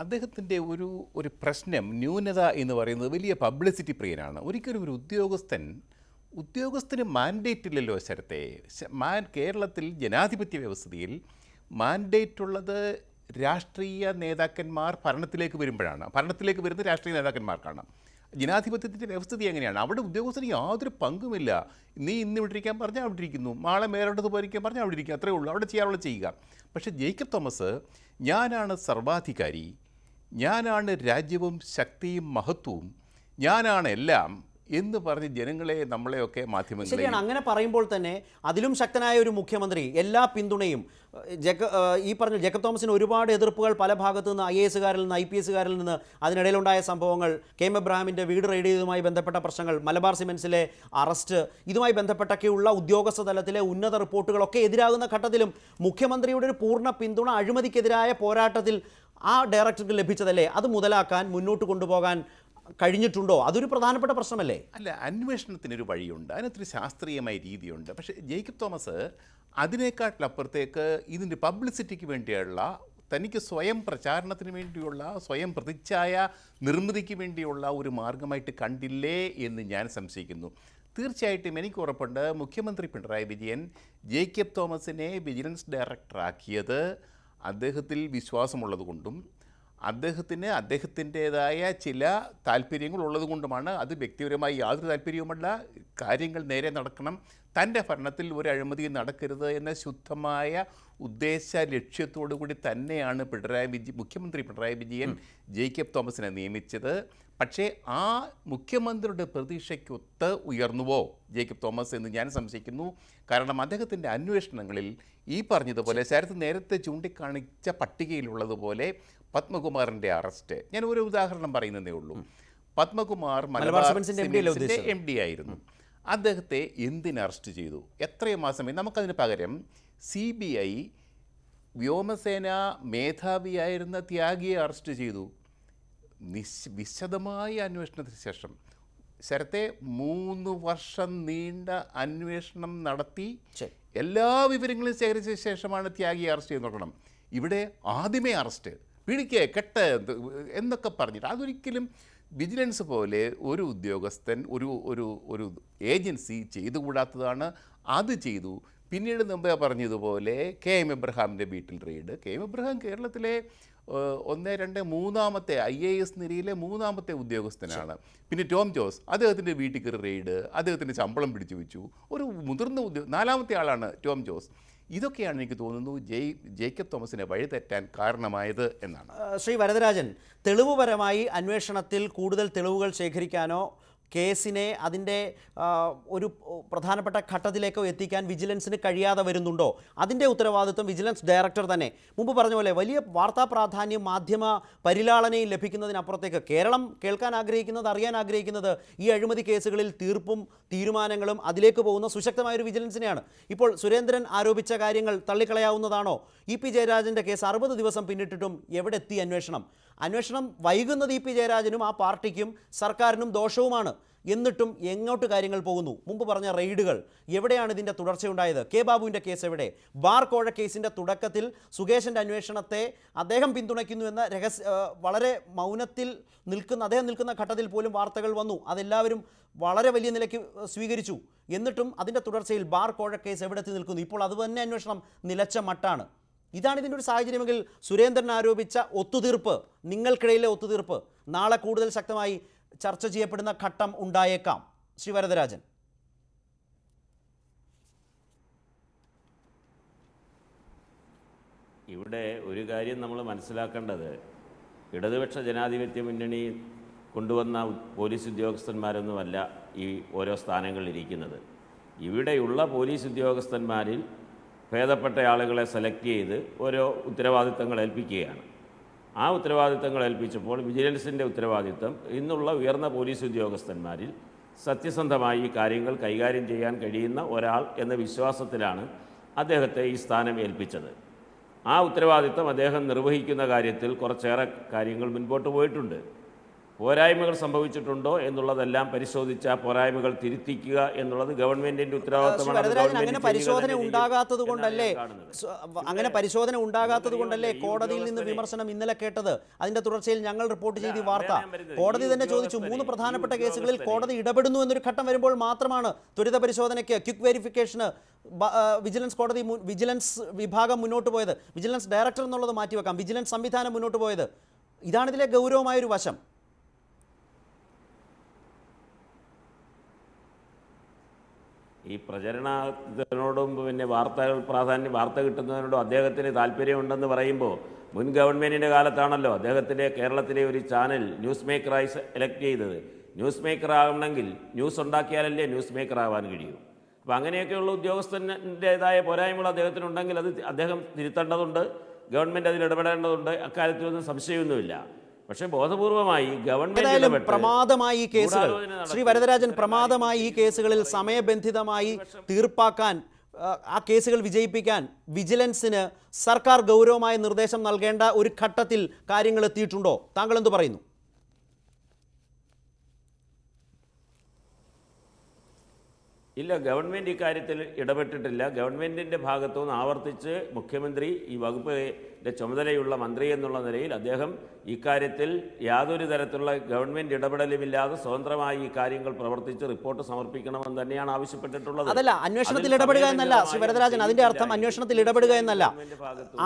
അദ്ദേഹത്തിൻ്റെ ഒരു പ്രശ്നം, ന്യൂനത എന്ന് പറയുന്നത് വലിയ പബ്ലിസിറ്റി പ്രിയനാണ്. ഒരിക്കലും ഒരു ഉദ്യോഗസ്ഥന് മാൻഡേറ്റ് ഇല്ലല്ലോ ശരത്തെ. കേരളത്തിൽ ജനാധിപത്യ വ്യവസ്ഥയിൽ മാൻഡേറ്റ് ഉള്ളത് രാഷ്ട്രീയ നേതാക്കന്മാർ ഭരണത്തിലേക്ക് വരുമ്പോഴാണ്. ഭരണത്തിലേക്ക് വരുന്ന രാഷ്ട്രീയ നേതാക്കന്മാർക്കാണ്. ജനാധിപത്യത്തിൻ്റെ വ്യവസ്ഥിതി എങ്ങനെയാണ്? അവിടെ ഉദ്യോഗസ്ഥന് യാതൊരു പങ്കുമില്ല. നീ ഇന്ന് ഇവിടെ ഇരിക്കാൻ പറഞ്ഞാൽ അവിടെ ഇരിക്കുന്നു, നാളെ മേലോട്ടത് പോയിരിക്കാൻ പറഞ്ഞാൽ അവിടെ ഇരിക്കുക, അത്രയേ ഉള്ളൂ. അവിടെ ചെയ്യാനുള്ള ചെയ്യുക. പക്ഷേ ജേക്കബ് തോമസ്, ഞാനാണ് സർവാധികാരി, ഞാനാണ് രാജ്യവും ശക്തിയും മഹത്വവും, ഞാനാണ് എല്ലാം എന്ന് പറഞ്ഞ് ജനങ്ങളെ, നമ്മളെയൊക്കെ മാധ്യമങ്ങളെ,
ശരിയാണ്. അങ്ങനെ പറയുമ്പോൾ തന്നെ അതിലും ശക്തനായ ഒരു മുഖ്യമന്ത്രി, എല്ലാ പിന്തുണയും, ഈ പറഞ്ഞ ജേക്കബ് തോമസിന് ഒരുപാട് എതിർപ്പുകൾ പല ഭാഗത്തു നിന്ന്, IAS-കാരിൽ നിന്ന്, IPS-കാരിൽ നിന്ന്, അതിനിടയിലുണ്ടായ സംഭവങ്ങൾ, KM എബ്രഹാമിൻ്റെ വീട് റെയ്ഡ് ചെയ്തതുമായി ബന്ധപ്പെട്ട പ്രശ്നങ്ങൾ, മലബാർ സിമെൻസിലെ അറസ്റ്റ്, ഇതുമായി ബന്ധപ്പെട്ടൊക്കെയുള്ള ഉദ്യോഗസ്ഥ തലത്തിലെ ഉന്നത റിപ്പോർട്ടുകളൊക്കെ എതിരാകുന്ന ഘട്ടത്തിലും മുഖ്യമന്ത്രിയുടെ ഒരു പൂർണ്ണ പിന്തുണ അഴിമതിക്കെതിരായ പോരാട്ടത്തിൽ ആ ഡയറക്ടർക്ക് ലഭിച്ചതല്ലേ? അത് മുതലാക്കാൻ, മുന്നോട്ട് കൊണ്ടുപോകാൻ കഴിഞ്ഞിട്ടുണ്ടോ? അതൊരു പ്രധാനപ്പെട്ട പ്രശ്നമല്ലേ?
അല്ല, അന്വേഷണത്തിനൊരു വഴിയുണ്ട്, അതിനൊരു ശാസ്ത്രീയമായ രീതിയുണ്ട്. പക്ഷേ ജേക്കബ് തോമസ് അതിനേക്കാട്ടിലപ്പുറത്തേക്ക് ഇതിൻ്റെ പബ്ലിസിറ്റിക്ക് വേണ്ടിയുള്ള, തനിക്ക് സ്വയം പ്രചാരണത്തിന് വേണ്ടിയുള്ള, സ്വയം പ്രതിച്ഛായ നിർമ്മിതിക്ക് വേണ്ടിയുള്ള ഒരു മാർഗമായിട്ട് കണ്ടില്ലേ എന്ന് ഞാൻ സംശയിക്കുന്നു. തീർച്ചയായിട്ടും എനിക്ക് ഉറപ്പുണ്ട്, മുഖ്യമന്ത്രി പിണറായി വിജയൻ ജേക്കബ് തോമസിനെ വിജിലൻസ് ഡയറക്ടറാക്കിയത് അദ്ദേഹത്തിൽ വിശ്വാസമുള്ളതുകൊണ്ടും അദ്ദേഹത്തിൻ്റേതായ ചില താല്പര്യങ്ങൾ ഉള്ളതുകൊണ്ടുമാണ്. അത് വ്യക്തിപരമായി യാതൊരു താല്പര്യവുമല്ല. കാര്യങ്ങൾ നേരെ നടക്കണം, തൻ്റെ ഭരണത്തിൽ ഒരു അഴിമതിയും നടക്കരുത് എന്ന ശുദ്ധമായ ഉദ്ദേശ ലക്ഷ്യത്തോടു കൂടി തന്നെയാണ് മുഖ്യമന്ത്രി പിണറായി വിജയൻ ജേക്കബ് തോമസിനെ നിയമിച്ചത്. പക്ഷേ ആ മുഖ്യമന്ത്രിയുടെ പ്രതീക്ഷയ്ക്കൊത്ത് ഉയർന്നുവോ ജേക്കബ് തോമസ് എന്ന് ഞാൻ സംശയിക്കുന്നു. കാരണം അദ്ദേഹത്തിൻ്റെ അന്വേഷണങ്ങളിൽ ഈ പറഞ്ഞതുപോലെ ശരത്ത് നേരത്തെ ചൂണ്ടിക്കാണിച്ച പട്ടികയിലുള്ളതുപോലെ പത്മകുമാറിൻ്റെ അറസ്റ്റ്, ഞാൻ ഒരു ഉദാഹരണം പറയുന്നതേ ഉള്ളൂ. പത്മകുമാർ മലബാർ സിമന്റ്സിന്റെ MD ആയിരുന്നു. അദ്ദേഹത്തെ എന്തിന് അറസ്റ്റ് ചെയ്തു? എത്രയും മാസമേ. നമുക്കതിന് പകരം CBI വ്യോമസേന മേധാവിയായിരുന്ന ത്യാഗിയെ അറസ്റ്റ് ചെയ്തു. വിശദമായ അന്വേഷണത്തിന് ശേഷം ശരത്തെ 3 വർഷം നീണ്ട അന്വേഷണം നടത്തി എല്ലാ വിവരങ്ങളും ശേഖരിച്ച ശേഷമാണ് ത്യാഗിയെ അറസ്റ്റ് ചെയ്ത് നോക്കണം. ഇവിടെ ആദ്യമേ അറസ്റ്റ്, പിടിക്കുക, കെട്ട് എന്നൊക്കെ പറഞ്ഞിട്ട് അതൊരിക്കലും വിജിലൻസ് പോലെ ഒരു ഉദ്യോഗസ്ഥൻ, ഒരു ഏജൻസി ചെയ്തുകൂടാത്തതാണ്. അത് ചെയ്തു. പിന്നീട് മുമ്പേ പറഞ്ഞതുപോലെ KM എബ്രഹാമിൻ്റെ വീട്ടിൽ റെയ്ഡ്. KM എബ്രഹാം കേരളത്തിലെ മൂന്നാമത്തെ IAS നിരയിലെ മൂന്നാമത്തെ ഉദ്യോഗസ്ഥനാണ്. പിന്നെ ടോം ജോസ്, അദ്ദേഹത്തിൻ്റെ വീട്ടിൽ കയറി റെയ്ഡ്, അദ്ദേഹത്തിൻ്റെ ശമ്പളം പിടിച്ചു വെച്ചു. ഒരു മുതിർന്ന നാലാമത്തെ ആളാണ് ടോം ജോസ്. ഇതൊക്കെയാണ് എനിക്ക് തോന്നുന്നു ജേക്കബ് തോമസിനെ വഴിതെറ്റാൻ കാരണമായത് എന്നാണ്.
ശ്രീ വരദരാജൻ, തെളിവുപരമായി അന്വേഷണത്തിൽ കൂടുതൽ തെളിവുകൾ ശേഖരിക്കാനോ കേസിനെ അതിൻ്റെ ഒരു പ്രധാനപ്പെട്ട ഘട്ടത്തിലേക്കോ എത്തിക്കാൻ വിജിലൻസിന് കഴിയാതെ വരുന്നുണ്ടോ? അതിൻ്റെ ഉത്തരവാദിത്വം വിജിലൻസ് ഡയറക്ടർ തന്നെ. മുമ്പ് പറഞ്ഞ പോലെ വലിയ വാർത്താ പ്രാധാന്യം മാധ്യമ പരിലാളനയും ലഭിക്കുന്നതിനപ്പുറത്തേക്ക് കേരളം കേൾക്കാൻ ആഗ്രഹിക്കുന്നത്, അറിയാൻ ആഗ്രഹിക്കുന്നത് ഈ അഴിമതി കേസുകളിൽ തീർപ്പും തീരുമാനങ്ങളും അതിലേക്ക് പോകുന്ന സുശക്തമായൊരു വിജിലൻസിനെയാണ്. ഇപ്പോൾ സുരേന്ദ്രൻ ആരോപിച്ച കാര്യങ്ങൾ തള്ളിക്കളയാവുന്നതാണോ? EP ജയരാജൻ്റെ കേസ് 60 ദിവസം പിന്നിട്ടിട്ടും എവിടെ എത്തി അന്വേഷണം? അന്വേഷണം വൈകുന്നത് EP ജയരാജനും ആ പാർട്ടിക്കും സർക്കാരിനും ദോഷവുമാണ്. എന്നിട്ടും എങ്ങോട്ട് കാര്യങ്ങൾ പോകുന്നു? മുമ്പ് പറഞ്ഞ റെയ്ഡുകൾ, എവിടെയാണ് ഇതിൻ്റെ തുടർച്ചയുണ്ടായത്? കെ ബാബുവിൻ്റെ കേസ് എവിടെ? ബാർ കോഴ കേസിൻ്റെ തുടക്കത്തിൽ സുകേശൻ്റെ അന്വേഷണത്തെ അദ്ദേഹം പിന്തുണയ്ക്കുന്നു എന്ന വളരെ മൗനത്തിൽ അദ്ദേഹം നിൽക്കുന്ന ഘട്ടത്തിൽ പോലും വാർത്തകൾ വന്നു. അതെല്ലാവരും വളരെ വലിയ നിലയ്ക്ക് സ്വീകരിച്ചു. എന്നിട്ടും അതിൻ്റെ തുടർച്ചയിൽ ബാർ കോഴ കേസ് എവിടെ എത്തി നിൽക്കുന്നു? ഇപ്പോൾ അതുതന്നെ അന്വേഷണം നിലച്ച മട്ടാണ്. ഇതാണ് ഇതിൻ്റെ ഒരു സാഹചര്യമെങ്കിൽ സുരേന്ദ്രൻ ആരോപിച്ച ഒത്തുതീർപ്പ്, നിങ്ങൾക്കിടയിലെ ഒത്തുതീർപ്പ് നാളെ കൂടുതൽ ശക്തമായി ചർച്ച ചെയ്യപ്പെടുന്ന ഘട്ടം ഉണ്ടായേക്കാം. ശ്രീ വരദരാജൻ,
ഇവിടെ ഒരു കാര്യം നമ്മൾ മനസ്സിലാക്കേണ്ടത്, ഇടതുപക്ഷ ജനാധിപത്യ മുന്നണി കൊണ്ടുവന്ന പോലീസ് ഉദ്യോഗസ്ഥന്മാരൊന്നുമല്ല ഈ ഓരോ സ്ഥാനങ്ങളിലിരിക്കുന്നത്. ഇവിടെയുള്ള പോലീസ് ഉദ്യോഗസ്ഥന്മാരിൽ ഭേദപ്പെട്ട ആളുകളെ സെലക്ട് ചെയ്ത് ഓരോ ഉത്തരവാദിത്തങ്ങൾ ഏൽപ്പിക്കുകയാണ്. ആ ഉത്തരവാദിത്തങ്ങൾ ഏൽപ്പിച്ചപ്പോൾ വിജിലൻസിൻ്റെ ഉത്തരവാദിത്തം ഇന്നുള്ള ഉയർന്ന പോലീസ് ഉദ്യോഗസ്ഥന്മാരിൽ സത്യസന്ധമായി ഈ കാര്യങ്ങൾ കൈകാര്യം ചെയ്യാൻ കഴിയുന്ന ഒരാൾ എന്ന വിശ്വാസത്തിലാണ് അദ്ദേഹത്തെ ഈ സ്ഥാനം ഏൽപ്പിച്ചത്. ആ ഉത്തരവാദിത്തം അദ്ദേഹം നിർവഹിക്കുന്ന കാര്യത്തിൽ കുറച്ചേറെ കാര്യങ്ങൾ മുൻപോട്ട് പോയിട്ടുണ്ട്. പോരായ്മകൾ സംഭവിച്ചിട്ടുണ്ടോ എന്നുള്ളതെല്ലാം പരിശോധിച്ച പോരായ്മകൾ തിരുത്തിക്കുക എന്നുള്ളത് ഗവൺമെന്റിന്റെ ഉത്തരവാദിത്തമാണ്.
അങ്ങനെ പരിശോധന ഉണ്ടാകാത്തത് കൊണ്ടല്ലേ കോടതിയിൽ നിന്ന് വിമർശനം ഇന്നലെ കേട്ടത്? അതിന്റെ തുടർച്ചയിൽ ഞങ്ങൾ റിപ്പോർട്ട് ചെയ്ത വാർത്ത കോടതി തന്നെ ചോദിച്ചു. 3 പ്രധാനപ്പെട്ട കേസുകളിൽ കോടതി ഇടപെടുന്നു എന്നൊരു ഘട്ടം വരുമ്പോൾ മാത്രമാണ് ത്വരിത പരിശോധനയ്ക്ക്, ക്വിക്ക് വെരിഫിക്കേഷന് വിജിലൻസ് വിഭാഗം മുന്നോട്ട് പോയത്. വിജിലൻസ് ഡയറക്ടർ എന്നുള്ളത് മാറ്റിവെക്കാം, വിജിലൻസ് സംവിധാനം മുന്നോട്ട് പോയത്. ഇതാണിതിലെ ഗൗരവമായൊരു വശം.
ഈ പ്രചരണത്തിനോടും പിന്നെ വാർത്ത കിട്ടുന്നതിനോടും അദ്ദേഹത്തിന് താല്പര്യമുണ്ടെന്ന് പറയുമ്പോൾ, മുൻ ഗവൺമെൻറ്റിൻ്റെ കാലത്താണല്ലോ അദ്ദേഹത്തിൻ്റെ കേരളത്തിലെ ഒരു ചാനൽ ന്യൂസ് മേക്കറായി എലക്ട് ചെയ്തത്. ന്യൂസ് മേക്കർ ആകണമെങ്കിൽ ന്യൂസ് ഉണ്ടാക്കിയാലല്ലേ ന്യൂസ് മേക്കർ ആവാൻ കഴിയൂ. അപ്പോൾ അങ്ങനെയൊക്കെയുള്ള ഉദ്യോഗസ്ഥൻ്റേതായ പോരായ്മകൾ അദ്ദേഹത്തിനുണ്ടെങ്കിൽ അത് അദ്ദേഹം തിരുത്തേണ്ടതുണ്ട്, ഗവൺമെൻറ് അതിൽ ഇടപെടേണ്ടതുണ്ട്. അക്കാര്യത്തിലൊന്നും സംശയമൊന്നുമില്ല. പക്ഷേ ബോധപൂർവമായി ഗവൺമെന്റ്
പ്രമാദമായി ഈ കേസുകൾ, ശ്രീ വരദരാജൻ, പ്രമാദമായി ഈ കേസുകളിൽ സമയബന്ധിതമായി തീർപ്പാക്കാൻ, ആ കേസുകൾ വിജയിപ്പിക്കാൻ വിജിലൻസിന് സർക്കാർ ഗൗരവമായ നിർദ്ദേശം നൽകേണ്ട ഒരു ഘട്ടത്തിൽ കാര്യങ്ങൾ എത്തിയിട്ടുണ്ടോ? താങ്കൾ എന്തു പറയുന്നു?
ഇല്ല, ഗവൺമെൻറ് ഇക്കാര്യത്തിൽ ഇടപെട്ടിട്ടില്ല. ഗവൺമെൻറ്റിൻ്റെ ഭാഗത്തുനിന്ന് ആവർത്തിച്ച് മുഖ്യമന്ത്രി, ഈ വകുപ്പിൻ്റെ ചുമതലയുള്ള മന്ത്രി എന്നുള്ള നിലയിൽ അദ്ദേഹം ഇക്കാര്യത്തിൽ യാതൊരു തരത്തിലുള്ള ഗവൺമെൻറ് ഇടപെടലുമില്ലാതെ സ്വതന്ത്രമായി ഈ കാര്യങ്ങൾ പ്രവർത്തിച്ച് റിപ്പോർട്ട് സമർപ്പിക്കണമെന്ന് തന്നെയാണ് ആവശ്യപ്പെട്ടിട്ടുള്ളത്.
അതല്ല, അന്വേഷണത്തിൽ ഇടപെടുക എന്നല്ല ശ്രീ വരദരാജൻ, അതിൻ്റെ അർത്ഥം അന്വേഷണത്തിൽ ഇടപെടുക എന്നല്ല.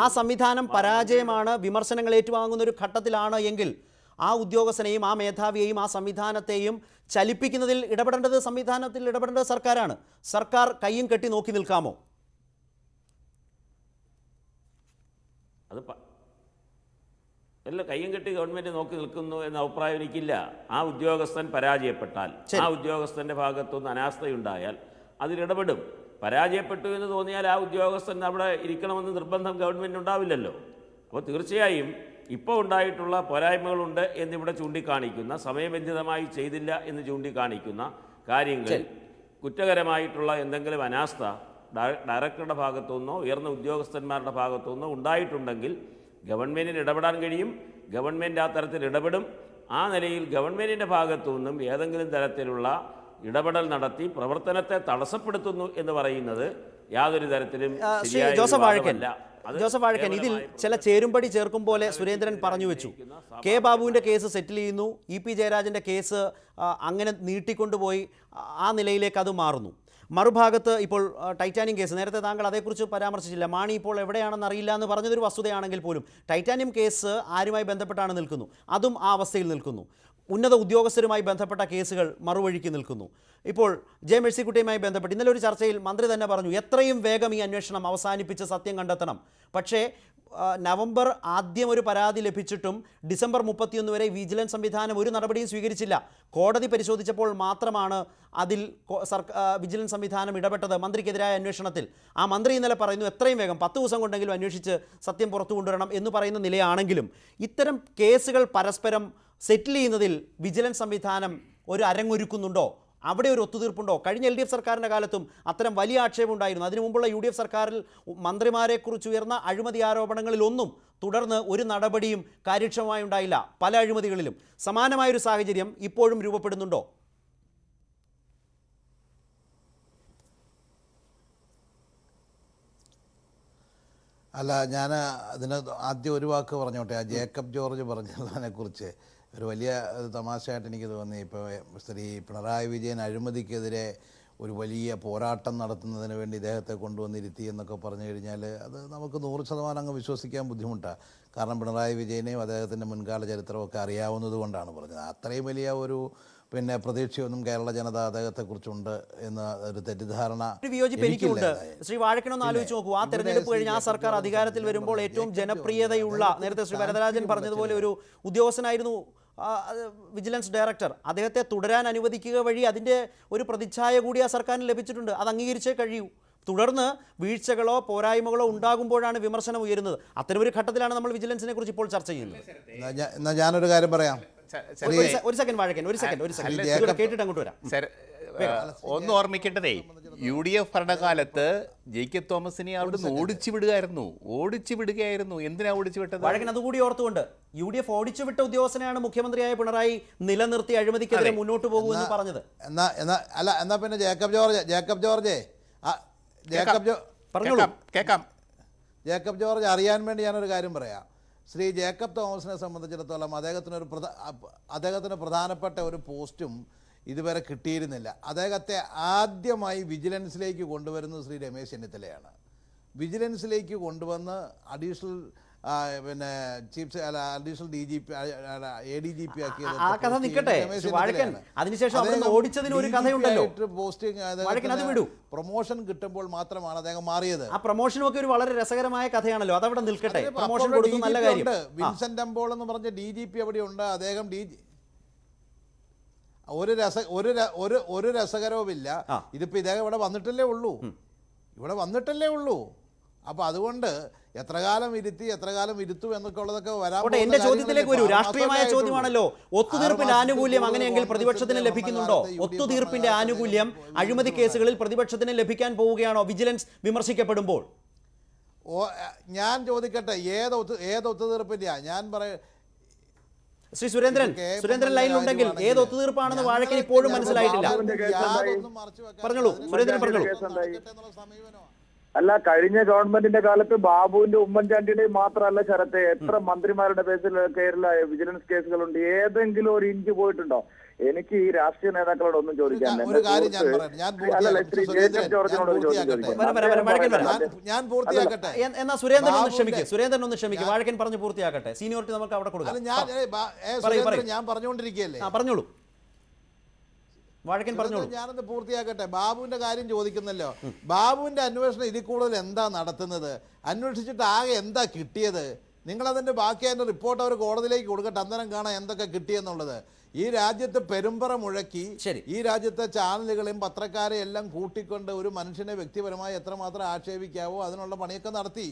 ആ സംവിധാനം പരാജയമാണ്, വിമർശനങ്ങൾ ഏറ്റുവാങ്ങുന്ന ഒരു ഘട്ടത്തിലാണ് എങ്കിൽ ആ ഉദ്യോഗസ്ഥനെയും ആ മേധാവിയെയും ആ സംവിധാനത്തെയും ചലിപ്പിക്കുന്നതിൽ ഇടപെടേണ്ടത് സർക്കാരാണ്. സർക്കാർ കയ്യും കെട്ടി നോക്കി നിൽക്കാമോ?
അത് അല്ല, കയ്യും കെട്ടി ഗവൺമെൻറ് നോക്കി നിൽക്കുന്നു എന്ന അഭിപ്രായം എനിക്കില്ല. ആ ഉദ്യോഗസ്ഥൻ പരാജയപ്പെട്ടാൽ, ആ ഉദ്യോഗസ്ഥൻ്റെ ഭാഗത്തുനിന്ന് അനാസ്ഥയുണ്ടായാൽ അതിലിടപെടും. പരാജയപ്പെട്ടു എന്ന് തോന്നിയാൽ ആ ഉദ്യോഗസ്ഥൻ അവിടെ ഇരിക്കണമെന്ന് നിർബന്ധം ഗവൺമെൻറ് ഉണ്ടാവില്ലല്ലോ. അപ്പോൾ തീർച്ചയായും ഇപ്പോൾ ഉണ്ടായിട്ടുള്ള പോരായ്മകളുണ്ട് എന്നിവിടെ ചൂണ്ടിക്കാണിക്കുന്ന, സമയബന്ധിതമായി ചെയ്തില്ല എന്ന് ചൂണ്ടിക്കാണിക്കുന്ന കാര്യങ്ങൾ, കുറ്റകരമായിട്ടുള്ള എന്തെങ്കിലും അനാസ്ഥ ഡയറക്ടറുടെ ഭാഗത്തുനിന്നോ ഉയർന്ന ഉദ്യോഗസ്ഥന്മാരുടെ ഭാഗത്തുനിന്നോ ഉണ്ടായിട്ടുണ്ടെങ്കിൽ ഗവൺമെൻറ്റിന് ഇടപെടാൻ കഴിയും. ഗവൺമെൻറ് ആ തരത്തിൽ ഇടപെടും. ആ നിലയിൽ ഗവൺമെൻറ്റിൻ്റെ ഭാഗത്തുനിന്നും ഏതെങ്കിലും തരത്തിലുള്ള ഇടപെടൽ നടത്തി പ്രവർത്തനത്തെ തടസ്സപ്പെടുത്തുന്നു എന്ന് പറയുന്നത് യാതൊരു തരത്തിലും
ജോസഫ് വാഴക്കൻ, ഇതിൽ ചില ചേരുംപടി ചേർക്കും പോലെ സുരേന്ദ്രൻ പറഞ്ഞു വെച്ചു. കെ ബാബുവിൻ്റെ കേസ് സെറ്റിൽ ചെയ്യുന്നു, EP ജയരാജൻ്റെ കേസ് അങ്ങനെ നീട്ടിക്കൊണ്ടുപോയി ആ നിലയിലേക്ക് അത് മാറുന്നു. മറുഭാഗത്ത് ഇപ്പോൾ ടൈറ്റാനിയം കേസ്, നേരത്തെ താങ്കൾ അതേക്കുറിച്ച് പരാമർശിച്ചില്ല. മാണി ഇപ്പോൾ എവിടെയാണെന്ന് അറിയില്ല എന്ന് പറഞ്ഞതൊരു വസ്തുതയാണെങ്കിൽ പോലും ടൈറ്റാനിയം കേസ് ആരുമായി ബന്ധപ്പെട്ടാണ് നിൽക്കുന്നു, അതും ആ അവസ്ഥയിൽ നിൽക്കുന്നു. ഉന്നത ഉദ്യോഗസ്ഥരുമായി ബന്ധപ്പെട്ട കേസുകൾ മറുവഴിക്ക് നിൽക്കുന്നു. ഇപ്പോൾ ജെ മേഴ്സിക്കുട്ടിയുമായി ബന്ധപ്പെട്ട് ഇന്നലെ ഒരു ചർച്ചയിൽ മന്ത്രി തന്നെ പറഞ്ഞു, എത്രയും വേഗം ഈ അന്വേഷണം അവസാനിപ്പിച്ച് സത്യം കണ്ടെത്തണം. പക്ഷേ നവംബർ ആദ്യം ഒരു പരാതി ലഭിച്ചിട്ടും ഡിസംബർ 31 വരെ വിജിലൻസ് സംവിധാനം ഒരു നടപടിയും സ്വീകരിച്ചില്ല. കോടതി പരിശോധിച്ചപ്പോൾ മാത്രമാണ് അതിൽ വിജിലൻസ് സംവിധാനം ഇടപെട്ടത് മന്ത്രിക്കെതിരായ അന്വേഷണത്തിൽ. ആ മന്ത്രി ഇന്നലെ പറയുന്നു എത്രയും വേഗം 10 ദിവസം കൊണ്ടെങ്കിലും അന്വേഷിച്ച് സത്യം പുറത്തു കൊണ്ടുവരണം എന്ന് പറയുന്ന നിലയാണെങ്കിലും ഇത്തരം കേസുകൾ പരസ്പരം സെറ്റിൽ ചെയ്യുന്നതിൽ വിജിലൻസ് സംവിധാനം ഒരു അരങ്ങൊരുക്കുന്നുണ്ടോ? അവിടെ ഒരു ഒത്തുതീർപ്പുണ്ടോ? കഴിഞ്ഞ LDF സർക്കാരിൻ്റെ കാലത്തും അത്തരം വലിയ ആക്ഷേപമുണ്ടായിരുന്നു. അതിനു മുമ്പുള്ള UDF സർക്കാരിൽ മന്ത്രിമാരെക്കുറിച്ച് ഉയർന്ന അഴിമതി ആരോപണങ്ങളിലൊന്നും തുടർന്ന് ഒരു നടപടിയും കാര്യക്ഷമമായി ഉണ്ടായില്ല. പല അഴിമതികളിലും സമാനമായൊരു സാഹചര്യം ഇപ്പോഴും രൂപപ്പെടുന്നുണ്ടോ?
അല്ല, ഞാൻ അതിന് ആദ്യം ഒരു വാക്ക് പറഞ്ഞോട്ടെ. ആ ജേക്കബ് ജോർജ് പറഞ്ഞതിനെക്കുറിച്ച് ഒരു വലിയ തമാശയായിട്ട് എനിക്ക് തോന്നി. ഇപ്പോൾ ശ്രീ പിണറായി വിജയൻ അഴിമതിക്കെതിരെ ഒരു വലിയ പോരാട്ടം നടത്തുന്നതിന് വേണ്ടി ഇദ്ദേഹത്തെ കൊണ്ടുവന്നിരുത്തി എന്നൊക്കെ പറഞ്ഞു കഴിഞ്ഞാൽ അത് നമുക്ക് 100% അങ്ങ് വിശ്വസിക്കാൻ ബുദ്ധിമുട്ടാണ്. കാരണം പിണറായി വിജയനെയും അദ്ദേഹത്തിൻ്റെ മുൻകാല ചരിത്രമൊക്കെ അറിയാവുന്നത് കൊണ്ടാണ് പറഞ്ഞത്. അത്രയും വലിയ ഒരു പ്രതീക്ഷയൊന്നും കേരള ജനത അദ്ദേഹത്തെക്കുറിച്ചുണ്ട് എന്ന ഒരു തെറ്റിദ്ധാരണ
എനിക്കുണ്ട്. ശ്രീ വാഴക്കണമെന്ന് ആലോചിച്ച് നോക്കൂ, ആ തെരഞ്ഞെടുപ്പ് കഴിഞ്ഞ് ആ സർക്കാർ അധികാരത്തിൽ വരുമ്പോൾ ഏറ്റവും ജനപ്രിയതയുള്ള, നേരത്തെ ശ്രീ വരദരാജൻ പറഞ്ഞതുപോലെ, ഒരു ഉദ്യോഗസ്ഥനായിരുന്നു വിജിലൻസ് ഡയറക്ടർ. അദ്ദേഹത്തെ തുടരാൻ അനുവദിക്കുക വഴി അതിൻ്റെ ഒരു പ്രതിച്ഛായ കൂടി ആ സർക്കാരിന് ലഭിച്ചിട്ടുണ്ട്. അത് അംഗീകരിച്ചേ കഴിയൂ. തുടർന്ന് വീഴ്ചകളോ പോരായ്മകളോ ഉണ്ടാകുമ്പോഴാണ് വിമർശനം ഉയരുന്നത്. അത്തരമൊരു ഘട്ടത്തിലാണ് നമ്മൾ വിജിലൻസിനെ കുറിച്ച് ഇപ്പോൾ ചർച്ച ചെയ്യുന്നത്.
ഞാനൊരു കാര്യം പറയാം.
ഒരു സെക്കൻഡ് വാഴക്കൻ, ഒരു സെക്കൻഡ് കേട്ടിട്ട് അങ്ങോട്ട് വരാം.
ഒന്ന് ഓർമ്മിക്കേണ്ടതേ, UDF ഭരണകാലത്ത് ജേക്കബ് തോമസിനെ അവിടുന്ന് ഓടിച്ചു വിടുകയായിരുന്നു. എന്തിനാ ഓടിച്ചു വിട്ടത്?
വഴക്കൻ അതുകൂടി ഓർത്തുകൊണ്ട് UDF ഓടിച്ചു വിട്ട ഉദ്യോഗസ്ഥനെയാണ് മുഖ്യമന്ത്രിയായ പിണറായി നിലനിർത്തി അഴിമതിക്കെതിരെ മുന്നോട്ട് പോകുമെന്ന് പറഞ്ഞത്.
എന്നാ പിന്നെ ജേക്കബ് ജോർജ് അറിയാൻ വേണ്ടി ഞാനൊരു കാര്യം പറയാം. ശ്രീ ജേക്കബ് തോമസിനെ സംബന്ധിച്ചിടത്തോളം അദ്ദേഹത്തിന് പ്രധാനപ്പെട്ട ഒരു പോസ്റ്റും ഇതുവരെ കിട്ടിയിരുന്നില്ല. അദ്ദേഹത്തെ ആദ്യമായി വിജിലൻസിലേക്ക് കൊണ്ടുവരുന്നത് ശ്രീ രമേശ് ചെന്നിത്തലയാണ്. വിജിലൻസിലേക്ക് കൊണ്ടുവന്ന് അഡീഷണൽ അഡീഷണൽ DGP ADGP ആക്കിയത്.
ആ കഥ നിൽക്കട്ടെ വാഴക്കൻ. അതിനുശേഷം ഓടിച്ചതിന് ഒരു കഥയുണ്ടല്ലോ.
പോസ്റ്റിംഗ് പ്രൊമോഷൻ കിട്ടുമ്പോൾ മാത്രമാണ് അദ്ദേഹം മാറിയത്.
ആ പ്രൊമോഷനും ഒക്കെ ഒരു വളരെ രസകരമായ കഥയാണല്ലോ. അതവിടെ നിൽക്കട്ടെ. പ്രൊമോഷൻ കൊടുത്തു, നല്ല കാര്യം.
വിൻസെന്റ് അംബോൾ എന്ന് പറഞ്ഞ DGP അവിടെ ഉണ്ട്. അദ്ദേഹം ഒരു രസകരവുമില്ല. ഇതിപ്പോ ഇദ്ദേഹം ഇവിടെ വന്നിട്ടല്ലേ ഉള്ളൂ. അപ്പൊ അതുകൊണ്ട് എത്ര കാലം ഇരുത്തു എന്നൊക്കെ ഉള്ളതൊക്കെ വരാൻ.
എന്റെ ചോദ്യത്തിലേക്ക് വരൂ. രാഷ്ട്രീയമായ ചോദ്യമാണല്ലോ. ഒത്തുതീർപ്പിന്റെ ആനുകൂല്യം അങ്ങനെയെങ്കിൽ പ്രതിപക്ഷത്തിന് ലഭിക്കുന്നുണ്ടോ? ഒത്തുതീർപ്പിന്റെ ആനുകൂല്യം അഴിമതി കേസുകളിൽ പ്രതിപക്ഷത്തിന് ലഭിക്കാൻ പോവുകയാണോ വിജിലൻസ് വിമർശിക്കപ്പെടുമ്പോൾ?
ഞാൻ ചോദിക്കട്ടെ, ഏത് ഒത്തുതീർപ്പിന്റെയാ ഞാൻ
ശ്രീ സുരേന്ദ്രൻ ലൈനിലുണ്ടെങ്കിൽ ഏത് ഒത്തുതീർപ്പാണെന്ന് വാഴക്കൻ ഇപ്പോഴും മനസ്സിലായിട്ടില്ല. പറഞ്ഞോളൂ സുരേന്ദ്രൻ, പറഞ്ഞോളൂ.
അല്ല, കഴിഞ്ഞ ഗവൺമെന്റിന്റെ കാലത്ത് ബാബുവിന്റെ ഉമ്മൻചാണ്ടിയുടെയും മാത്രമല്ല ശരത്തെ, എത്ര മന്ത്രിമാരുടെ പേരിൽ കേരള വിജിലൻസ് കേസുകളുണ്ട്? ഏതെങ്കിലും ഒരു ഇഞ്ച് പോയിട്ടുണ്ടോ? എനിക്ക് ഈ രാഷ്ട്രീയ നേതാക്കളോട് ഒന്നും ചോദിക്കാനില്ല.
എന്നാ സുരേന്ദ്രൻ ഒന്ന് ക്ഷമിക്കും. വാഴക്കൻ പറഞ്ഞു പൂർത്തിയാക്കട്ടെ. സീനിയോറിറ്റി നമുക്ക് അവിടെ കൊടുക്കാം.
ഞാൻ പറഞ്ഞുകൊണ്ടിരിക്കുകയല്ലേ.
പറഞ്ഞോളൂ വാഴക്കൻ, പറഞ്ഞോളൂ.
ഞാനൊന്ന് പൂർത്തിയാക്കട്ടെ. ബാബുവിന്റെ കാര്യം ചോദിക്കുന്നല്ലോ. ബാബുവിന്റെ അന്വേഷണം ഇതിൽ കൂടുതൽ എന്താ നടത്തുന്നത്? അന്വേഷിച്ചിട്ട് ആകെ എന്താ കിട്ടിയത്? നിങ്ങളതിന്റെ ബാക്കി അതിന്റെ റിപ്പോർട്ട് അവർ കോടതിയിലേക്ക് കൊടുക്കട്ടെ. അന്നേരം കാണാം എന്തൊക്കെ കിട്ടിയെന്നുള്ളത്. ഈ രാജ്യത്ത് പെരുമ്പറ മുഴക്കി ഈ രാജ്യത്തെ ചാനലുകളെയും പത്രക്കാരെയും എല്ലാം കൂട്ടിക്കൊണ്ട് ഒരു മനുഷ്യനെ വ്യക്തിപരമായി എത്രമാത്രം ആക്ഷേപിക്കാവോ അതിനുള്ള പണിയൊക്കെ നടത്തി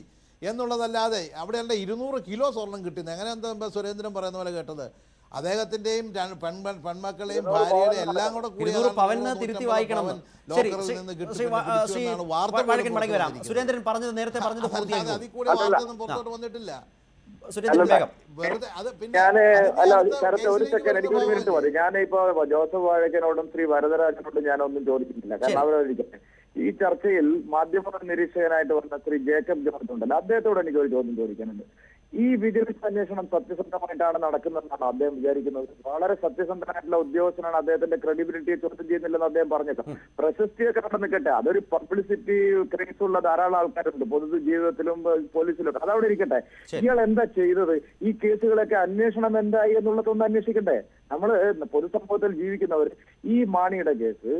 എന്നുള്ളതല്ലാതെ അവിടെയുള്ള 200 കിലോ സ്വർണം കിട്ടുന്നത് എങ്ങനെ? എന്താ സുരേന്ദ്രൻ പറയുന്ന പോലെ കേട്ടത്? അദ്ദേഹത്തിന്റെയും പെൺമക്കളെയും ഭാര്യയുടെ എല്ലാം കൂടെ കൂടി
തിരുത്തി വായിക്കണം. സുരേന്ദ്രൻ പറഞ്ഞത് നേരത്തെ പറഞ്ഞത്
പുറത്തോട്ട് വന്നിട്ടില്ല.
ഒരു സെക്കൻഡ്, എനിക്ക് 1 മിനിറ്റ് മതി. ഞാനിപ്പോ ജോസഫ് വാഴക്കനോടും ശ്രീ വരദരാജനോടും ഞാനൊന്നും ചോദിക്കുന്നില്ല. കാരണം അവരിരിക്കട്ടെ. ഈ ചർച്ചയിൽ മാധ്യമ നിരീക്ഷകനായിട്ട് വന്ന ശ്രീ ജേക്കബ് ജോർജ് ഉണ്ടല്ലോ, അദ്ദേഹത്തോട് എനിക്കൊരു ചോദ്യം ചോദിക്കാനുണ്ട്. ഈ വിജിലൻസ് അന്വേഷണം സത്യസന്ധമായിട്ടാണ് നടക്കുന്നതെന്നാണ് അദ്ദേഹം വിചാരിക്കുന്നത്. വളരെ സത്യസന്ധനായിട്ടുള്ള ഉദ്യോഗസ്ഥനാണ്, അദ്ദേഹത്തിന്റെ ക്രെഡിബിലിറ്റിയെ ചോദ്യം ചെയ്യുന്നില്ലെന്ന് അദ്ദേഹം പറഞ്ഞേക്കാം. പ്രശസ്തിയൊക്കെ അവിടെ നിൽക്കട്ടെ, അതൊരു പബ്ലിസിറ്റി ക്രേസ് ഉള്ള ധാരാളം ആൾക്കാരുണ്ട് പൊതു ജീവിതത്തിലും പോലീസിലും. അതവിടെ ഇരിക്കട്ടെ. ഇയാൾ എന്താ ചെയ്തത്? ഈ കേസുകളൊക്കെ അന്വേഷണം എന്തായി എന്നുള്ളതൊന്നും അന്വേഷിക്കണ്ടേ? നമ്മള് പൊതുസമൂഹത്തിൽ ജീവിക്കുന്നവർ ഈ മാണിയുടെ കേസ്,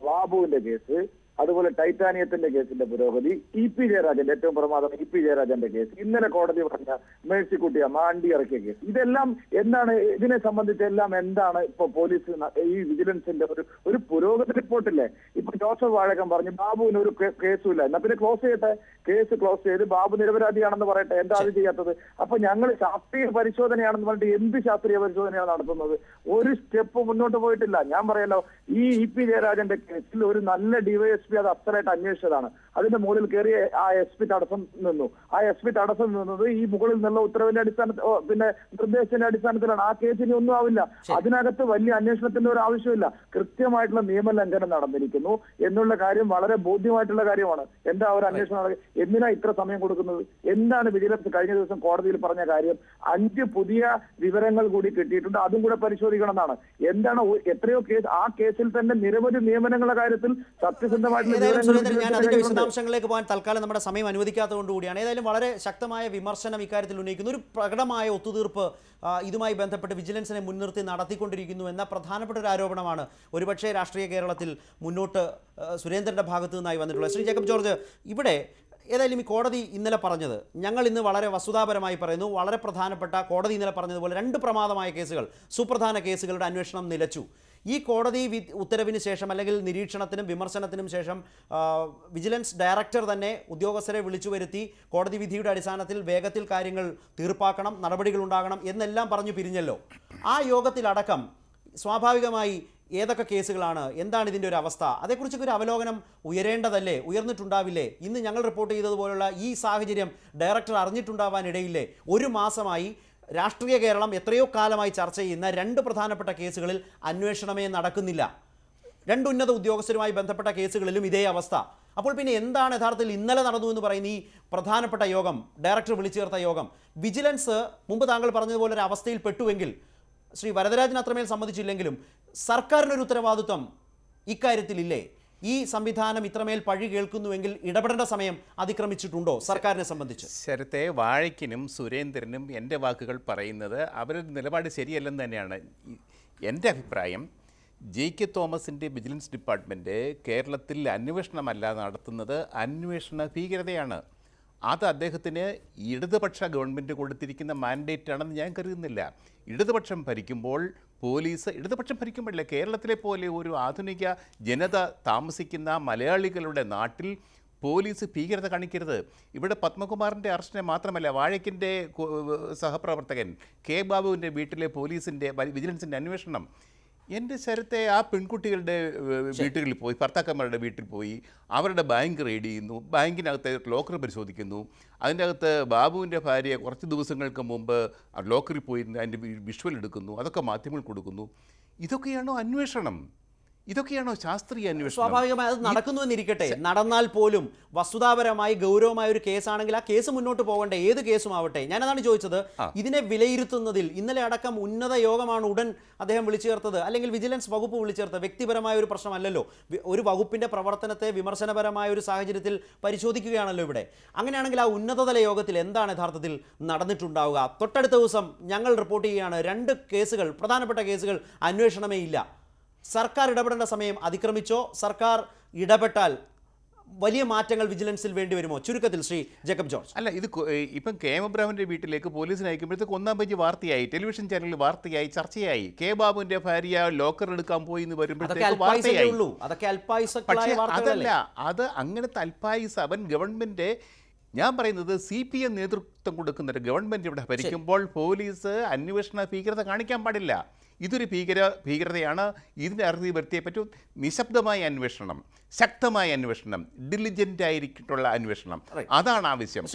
ബാബുവിന്റെ കേസ്, അതുപോലെ ടൈറ്റാനിയത്തിന്റെ കേസിന്റെ പുരോഗതി, ഇ.പി. ജയരാജന്റെ ഏറ്റവും പ്രമാദം ഇ.പി. ജയരാജന്റെ കേസ്, ഇന്നലെ കോടതി പറഞ്ഞ മേഴ്സിക്കുട്ടിയ മാണ്ടി ഇറക്കിയ കേസ്, ഇതെല്ലാം എന്താണ്? ഇതിനെ സംബന്ധിച്ചെല്ലാം എന്താണ് ഇപ്പൊ പോലീസ് ഈ വിജിലൻസിന്റെ ഒരു പുരോഗതി റിപ്പോർട്ടില്ലേ? ഇപ്പൊ ജോസഫ് വാഴക്കൻ പറഞ്ഞു ബാബുവിന് ഒരു കേസും ഇല്ല, എന്നാ പിന്നെ ക്ലോസ് ചെയ്യട്ടെ, കേസ് ക്ലോസ് ചെയ്ത് ബാബു നിരപരാധിയാണെന്ന് പറയട്ടെ. എന്താ അത് ചെയ്യാത്തത്? അപ്പൊ ഞങ്ങൾ ശാസ്ത്രീയ പരിശോധനയാണെന്ന് പറഞ്ഞിട്ട് എന്ത് ശാസ്ത്രീയ പരിശോധനയാണ് നടത്തുന്നത്? ഒരു സ്റ്റെപ്പ് മുന്നോട്ട് പോയിട്ടില്ല. ഞാൻ പറയല്ലോ, ഈ ഇ.പി. ജയരാജന്റെ കേസിൽ ഒരു നല്ല ഡിവൈഎസ്പി അത് അത്രയായിട്ട് അന്വേഷിച്ചതാണ്. അതിന്റെ മുകളിൽ കയറി ആ എസ്.പി. തടസ്സം നിന്നു. ആ എസ്.പി. തടസ്സം നിന്നത് ഈ മുകളിൽ നിന്നുള്ള ഉത്തരവിന്റെ അടിസ്ഥാനത്തിൽ, പിന്നെ നിർദ്ദേശത്തിന്റെ അടിസ്ഥാനത്തിലാണ്. ആ കേസിന് ഒന്നും ആവില്ല. അതിനകത്ത് വലിയ അന്വേഷണത്തിന്റെ ഒരു ആവശ്യമില്ല. കൃത്യമായിട്ടുള്ള നിയമലംഘനം നടന്നിരിക്കുന്നു എന്നുള്ള കാര്യം വളരെ ബോധ്യമായിട്ടുള്ള കാര്യമാണ്. എന്താ ഒരു അന്വേഷണം? എന്തിനാ ഇത്ര സമയം കൊടുക്കുന്നത്? എന്താണ് വിജിലൻസ് കഴിഞ്ഞ ദിവസം കോടതിയിൽ പറഞ്ഞ കാര്യം? 5 പുതിയ വിവരങ്ങൾ കൂടി കിട്ടിയിട്ടുണ്ട്, അതും കൂടെ പരിശോധിക്കണം എന്നാണ്. എന്താണ്? എത്രയോ കേസ്, ആ കേസിൽ തന്നെ നിരവധി നിയമനങ്ങളുടെ കാര്യത്തിൽ സത്യസന്ധമായിട്ടുള്ള
ഞാൻ അതിന്റെ വിശദാംശങ്ങളിലേക്ക് പോകാൻ തൽക്കാലം നമ്മുടെ സമയം അനുവദിക്കാത്തതുകൊണ്ട് കൂടിയാണ്. ഏതായാലും വളരെ ശക്തമായ വിമർശനം ഇക്കാര്യത്തിൽ ഉന്നയിക്കുന്നു. ഒരു പ്രകടമായ ഒത്തുതീർപ്പ് ഇതുമായി ബന്ധപ്പെട്ട് വിജിലൻസിനെ മുൻനിർത്തി നടത്തിക്കൊണ്ടിരിക്കുന്നു എന്ന പ്രധാനപ്പെട്ട ഒരു ആരോപണമാണ് ഒരുപക്ഷെ രാഷ്ട്രീയ കേരളത്തിൽ മുന്നോട്ട് സുരേന്ദ്രന്റെ ഭാഗത്തു നിന്നായി വന്നിട്ടുള്ളത്. ശ്രീ ജേക്കബ് ജോർജ്, ഇവിടെ ഏതായാലും ഈ കോടതി ഇന്നലെ പറഞ്ഞത്, ഞങ്ങൾ ഇന്ന് വളരെ വസ്തുതാപരമായി പറയുന്നു, വളരെ പ്രധാനപ്പെട്ട കോടതി ഇന്നലെ പറഞ്ഞതുപോലെ 2 പ്രമാദമായ കേസുകൾ, സുപ്രധാന കേസുകളുടെ അന്വേഷണം നിലച്ചു. ഈ കോടതി ഉത്തരവിന് ശേഷം അല്ലെങ്കിൽ നിരീക്ഷണത്തിനും വിമർശനത്തിനും ശേഷം വിജിലൻസ് ഡയറക്ടർ തന്നെ ഉദ്യോഗസ്ഥരെ വിളിച്ചു വരുത്തി കോടതി വിധിയുടെ അടിസ്ഥാനത്തിൽ വേഗത്തിൽ കാര്യങ്ങൾ തീർപ്പാക്കണം, നടപടികൾ ഉണ്ടാകണം എന്നെല്ലാം പറഞ്ഞു പിരിഞ്ഞല്ലോ. ആ യോഗത്തിലടക്കം സ്വാഭാവികമായി ഏതൊക്കെ കേസുകളാണ്, എന്താണ് ഇതിൻ്റെ ഒരു അവസ്ഥ, അതേക്കുറിച്ചൊക്കെ ഒരു അവലോകനം ഉയരേണ്ടതല്ലേ? ഉയർന്നിട്ടുണ്ടാവില്ലേ? ഇന്ന് ഞങ്ങൾ റിപ്പോർട്ട് ചെയ്തതുപോലുള്ള ഈ സാഹചര്യം ഡയറക്ടർ അറിഞ്ഞിട്ടുണ്ടാവാനിടയില്ലേ? 1 മാസമായി രാഷ്ട്രീയ കേരളം എത്രയോ കാലമായി ചർച്ച ചെയ്യുന്ന 2 പ്രധാനപ്പെട്ട കേസുകളിൽ അന്വേഷണമേ നടക്കുന്നില്ല. 2 ഉന്നത ഉദ്യോഗസ്ഥരുമായി ബന്ധപ്പെട്ട കേസുകളിലും ഇതേ അവസ്ഥ. അപ്പോൾ പിന്നെ എന്താണ് യഥാർത്ഥത്തിൽ ഇന്നലെ നടന്നു എന്ന് പറയുന്ന ഈ പ്രധാനപ്പെട്ട യോഗം, ഡയറക്ടർ വിളിച്ചു ചേർത്ത യോഗം? വിജിലൻസ് മുമ്പ് താങ്കൾ പറഞ്ഞതുപോലെ ഒരു അവസ്ഥയിൽ പെട്ടുവെങ്കിൽ, ശ്രീ വരദരാജൻ അത്രമേൽ സമ്മതിച്ചില്ലെങ്കിലും സർക്കാരിനൊരു ഉത്തരവാദിത്വം ഇക്കാര്യത്തിലില്ലേ? ഈ സംവിധാനം ഇത്രമേൽ പഴി കേൾക്കുന്നുവെങ്കിൽ ഇടപെടേണ്ട സമയം അതിക്രമിച്ചിട്ടുണ്ടോ സർക്കാരിനെ സംബന്ധിച്ച്?
ശരത്തെ, വാഴയ്ക്കനും സുരേന്ദ്രനും എൻ്റെ വാക്കുകൾ പറയുന്നത് അവരുടെ നിലപാട് ശരിയല്ലെന്ന് തന്നെയാണ്. എൻ്റെ അഭിപ്രായം, ജെ.കെ. തോമസിൻ്റെ വിജിലൻസ് ഡിപ്പാർട്ട്മെൻറ്റ് കേരളത്തിൽ അന്വേഷണമല്ല നടത്തുന്നത്, അന്വേഷണ ഭീകരതയാണ്. അത് അദ്ദേഹത്തിന് ഇടതുപക്ഷ ഗവൺമെൻറ് കൊടുത്തിരിക്കുന്ന മാൻഡേറ്റ് ആണെന്ന് ഞാൻ കരുതുന്നില്ല. ഇടതുപക്ഷം ഭരിക്കുമ്പോൾ പോലീസ്, ഇടതുപക്ഷം ഭരിക്കുമ്പോഴല്ലേ കേരളത്തിലെ പോലെ ഒരു ആധുനിക ജനത താമസിക്കുന്ന മലയാളികളുടെ നാട്ടിൽ പോലീസ് ഭീകരത കാണിക്കരുത്. ഇവിടെ പത്മകുമാറിൻ്റെ അറസ്റ്റിനെ മാത്രമല്ല, വാഴയ്ക്കിൻ്റെ സഹപ്രവർത്തകൻ കെ ബാബുവിൻ്റെ വീട്ടിലെ പോലീസിൻ്റെ വിജിലൻസിൻ്റെ അന്വേഷണം. എൻ്റെ ശരത്തെ, ആ പെൺകുട്ടികളുടെ വീട്ടുകളിൽ പോയി, ഭർത്താക്കന്മാരുടെ വീട്ടിൽ പോയി അവരുടെ ബാങ്ക് റെയ്ഡ് ചെയ്യുന്നു, ബാങ്കിനകത്ത് ലോക്കർ പരിശോധിക്കുന്നു. അതിൻ്റെ അകത്ത് ബാബുവിൻ്റെ ഭാര്യ കുറച്ച് ദിവസങ്ങൾക്ക് മുമ്പ് ലോക്കറിൽ പോയി അതിൻ്റെ വിഷ്വൽ എടുക്കുന്നു, അതൊക്കെ മാധ്യമങ്ങൾ കൊടുക്കുന്നു. ഇതൊക്കെയാണോ അന്വേഷണം? ഇതൊക്കെയാണോ ശാസ്ത്രീയ അന്വേഷണം?
സ്വാഭാവികമായി അത് നടക്കുന്നുവെന്നിരിക്കട്ടെ, നടന്നാൽ പോലും വസ്തുതാപരമായി ഗൗരവമായ ഒരു കേസാണെങ്കിൽ ആ കേസ് മുന്നോട്ട് പോകണ്ടേ? ഏത് കേസും ആവട്ടെ. ഞാനതാണ് ചോദിച്ചത്, ഇതിനെ വിലയിരുത്തുന്നതിൽ ഇന്നലെ അടക്കം ഉന്നത യോഗമാണ് ഉടൻ അദ്ദേഹം വിളിച്ചു ചേർത്തത്, അല്ലെങ്കിൽ വിജിലൻസ് വകുപ്പ് വിളിച്ചു ചേർത്തത്. വ്യക്തിപരമായ ഒരു പ്രശ്നമല്ലല്ലോ, ഒരു വകുപ്പിന്റെ പ്രവർത്തനത്തെ വിമർശനപരമായ ഒരു സാഹചര്യത്തിൽ പരിശോധിക്കുകയാണല്ലോ ഇവിടെ. അങ്ങനെയാണെങ്കിൽ ആ ഉന്നതതല യോഗത്തിൽ എന്താണ് യഥാർത്ഥത്തിൽ നടന്നിട്ടുണ്ടാവുക? തൊട്ടടുത്ത ദിവസം ഞങ്ങൾ റിപ്പോർട്ട് ചെയ്യുകയാണ്, 2 കേസുകൾ, പ്രധാനപ്പെട്ട കേസുകൾ അന്വേഷണമേ ഇല്ല. സർക്കാർ ഇടപെടേണ്ട സമയം അതിക്രമിച്ചോ? സർക്കാർ ഇടപെട്ടാൽ വലിയ മാറ്റങ്ങൾ വിജിലൻസിൽ വേണ്ടി വരുമോ? ചുരുക്കത്തിൽ ശ്രീ ജേക്കബ് ജോർജ്.
അല്ല, ഇത് ഇപ്പം കെ എം എബ്രഹാമിൻ്റെ വീട്ടിലേക്ക് പോലീസിനെ അയക്കുമ്പോഴത്തേക്ക് 1-ാം പേജ് വാർത്തയായി, ടെലിവിഷൻ ചാനലിൽ വാർത്തയായി, ചർച്ചയായി. കെ ബാബുവിൻ്റെ ഭാര്യ ലോക്കർ എടുക്കാൻ പോയി എന്ന് വരുമ്പോഴത്തേക്ക് വാർത്തയായി. പക്ഷേ അതല്ല, അത് അങ്ങനത്തെ അൽപായുസ് അവൻ ഗവൺമെൻറ്, ഞാൻ പറയുന്നത് CPM നേതൃത്വം കൊടുക്കുന്ന ഒരു ഗവൺമെൻറ് ഇവിടെ ഭരിക്കുമ്പോൾ പോലീസ് അന്വേഷണ ഭീകരത കാണിക്കാൻ പാടില്ല. ഇതൊരു ഭീകരതയാണ്. ഇതിൻ്റെ അറുതി വരുത്തിയേ പറ്റൂ. നിശബ്ദമായ അന്വേഷണം, ശക്തമായ അന്വേഷണം, ഡിലിജൻ്റ് ആയിട്ടുള്ള അന്വേഷണം, അതാണ് ആവശ്യം.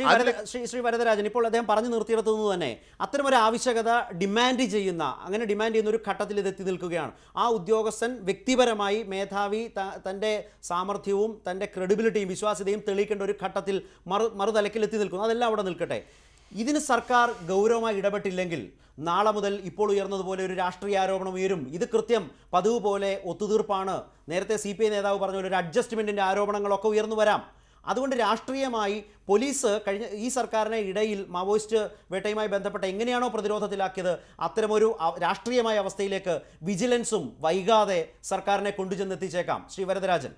ശ്രീ വരദരാജൻ, ഇപ്പോൾ അദ്ദേഹം പറഞ്ഞു നിർത്തിയെടുത്തുനിന്ന് തന്നെ അത്തരമൊരു ആവശ്യകത ഡിമാൻഡ് ചെയ്യുന്ന ഒരു ഘട്ടത്തിൽ ഇത് എത്തി നിൽക്കുകയാണ്. ആ ഉദ്യോഗസ്ഥൻ വ്യക്തിപരമായി മേധാവി തൻ്റെ സാമർഥ്യവും തൻ്റെ ക്രെഡിബിലിറ്റിയും വിശ്വാസ്യതയും തെളിയിക്കേണ്ട ഒരു ഘട്ടത്തിൽ മറുതലക്കിൽ എത്തി നിൽക്കുന്നു. അതെല്ലാം അവിടെ നിൽക്കട്ടെ. ഇതിന് സർക്കാർ ഗൗരവമായി ഇടപെട്ടില്ലെങ്കിൽ നാളെ മുതൽ ഇപ്പോൾ ഉയർന്നതുപോലെ ഒരു രാഷ്ട്രീയ ആരോപണം ഉയരും. ഇത് കൃത്യം പതിവ് പോലെ ഒത്തുതീർപ്പാണ്. നേരത്തെ CPI നേതാവ് പറഞ്ഞ പോലെ ഒരു അഡ്ജസ്റ്റ്മെൻറ്റിൻ്റെ ആരോപണങ്ങളൊക്കെ ഉയർന്നു വരാം. അതുകൊണ്ട് രാഷ്ട്രീയമായി പോലീസ് കഴിഞ്ഞ ഈ സർക്കാരിനെ ഇടയിൽ മാവോയിസ്റ്റ് വേട്ടയുമായി ബന്ധപ്പെട്ട് എങ്ങനെയാണോ പ്രതിരോധത്തിലാക്കിയത്, അത്തരമൊരു രാഷ്ട്രീയമായ അവസ്ഥയിലേക്ക് വിജിലൻസും വൈകാതെ സർക്കാരിനെ കൊണ്ടുചെന്നെത്തിച്ചേക്കാം. ശ്രീ വരദരാജൻ.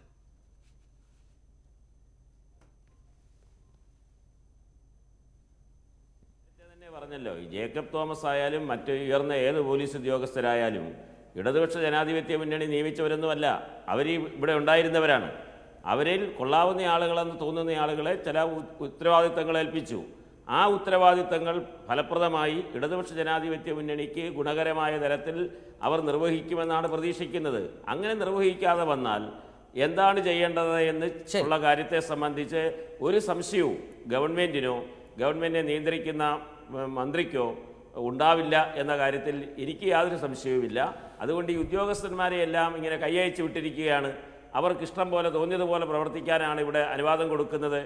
പറഞ്ഞല്ലോ, ഈ ജേക്കബ് തോമസ് ആയാലും മറ്റ് ഉയർന്ന ഏത് പോലീസ് ഉദ്യോഗസ്ഥരായാലും ഇടതുപക്ഷ ജനാധിപത്യ മുന്നണി നിയമിച്ചവരൊന്നുമല്ല. അവർ ഇവിടെ ഉണ്ടായിരുന്നവരാണ്. അവരിൽ കൊള്ളാവുന്ന ആളുകളെന്ന് തോന്നുന്ന ആളുകളെ ചില ഉത്തരവാദിത്തങ്ങൾ ഏൽപ്പിച്ചു. ആ ഉത്തരവാദിത്തങ്ങൾ ഫലപ്രദമായി ഇടതുപക്ഷ ജനാധിപത്യ മുന്നണിക്ക് ഗുണകരമായ തരത്തിൽ അവർ നിർവഹിക്കുമെന്നാണ് പ്രതീക്ഷിക്കുന്നത്. അങ്ങനെ നിർവഹിക്കാതെ വന്നാൽ എന്താണ് ചെയ്യേണ്ടത് എന്ന് ഉള്ള കാര്യത്തെ സംബന്ധിച്ച് ഒരു സംശയവും ഗവൺമെൻറ്റിനോ ഗവൺമെൻറ്റിനെ നിയന്ത്രിക്കുന്ന മന്ത്രിക്കോ ഉണ്ടാവില്ല എന്ന കാര്യത്തിൽ എനിക്ക് യാതൊരു സംശയവുമില്ല. അതുകൊണ്ട് ഈ ഉദ്യോഗസ്ഥന്മാരെയെല്ലാം ഇങ്ങനെ കൈയയച്ച് വിട്ടിരിക്കുകയാണ്, അവർക്കിഷ്ടം പോലെ തോന്നിയതുപോലെ പ്രവർത്തിക്കാനാണ് ഇവിടെ അനുവാദം കൊടുക്കുന്നത്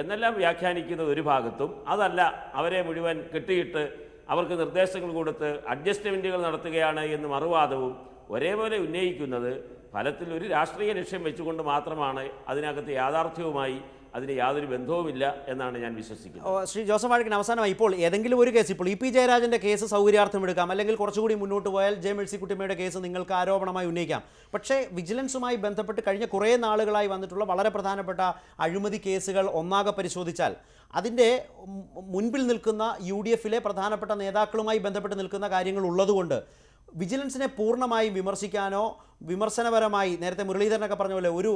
എന്നെല്ലാം വ്യാഖ്യാനിക്കുന്നത് ഒരു ഭാഗത്തും, അതല്ല അവരെ മുഴുവൻ കെട്ടിയിട്ട് അവർക്ക് നിർദ്ദേശങ്ങൾ കൊടുത്ത് അഡ്ജസ്റ്റ്മെൻറ്റുകൾ നടത്തുകയാണ് എന്ന് മറുവാദവും ഒരേപോലെ ഉന്നയിക്കുന്നത് ഫലത്തിൽ ഒരു രാഷ്ട്രീയ ലക്ഷ്യം വെച്ചുകൊണ്ട് മാത്രമാണ്. അതിനകത്ത് യാഥാർത്ഥ്യവുമായി അതിന് യാതൊരു ബന്ധവുമില്ല എന്നാണ് ഞാൻ വിശ്വസിക്കുന്നത്.
ശ്രീ ജോസഫ് വാഴക്കൻ, അവസാനമായി ഇപ്പോൾ ഏതെങ്കിലും ഒരു കേസ്, ഇപ്പോൾ EP ജയരാജൻ്റെ കേസ് സൗകര്യാർത്ഥം എടുക്കാം, അല്ലെങ്കിൽ കുറച്ചുകൂടി മുന്നോട്ട് പോയാൽ ജെ മേഴ്സിക്കുട്ടിയമ്മയുടെ കേസ് നിങ്ങൾക്ക് ആരോപണമായി ഉന്നയിക്കാം. പക്ഷേ വിജിലൻസുമായി ബന്ധപ്പെട്ട് കഴിഞ്ഞ കുറേ നാളുകളായി വന്നിട്ടുള്ള വളരെ പ്രധാനപ്പെട്ട അഴിമതി കേസുകൾ ഒന്നാകെ പരിശോധിച്ചാൽ അതിൻ്റെ മുൻപിൽ നിൽക്കുന്ന UDFിലെ പ്രധാനപ്പെട്ട നേതാക്കളുമായി ബന്ധപ്പെട്ട് നിൽക്കുന്ന കാര്യങ്ങൾ ഉള്ളതുകൊണ്ട് വിജിലൻസിനെ പൂർണ്ണമായി വിമർശിക്കാനോ വിമർശനപരമായി നേരത്തെ മുരളീധരനൊക്കെ പറഞ്ഞ പോലെ ഒരു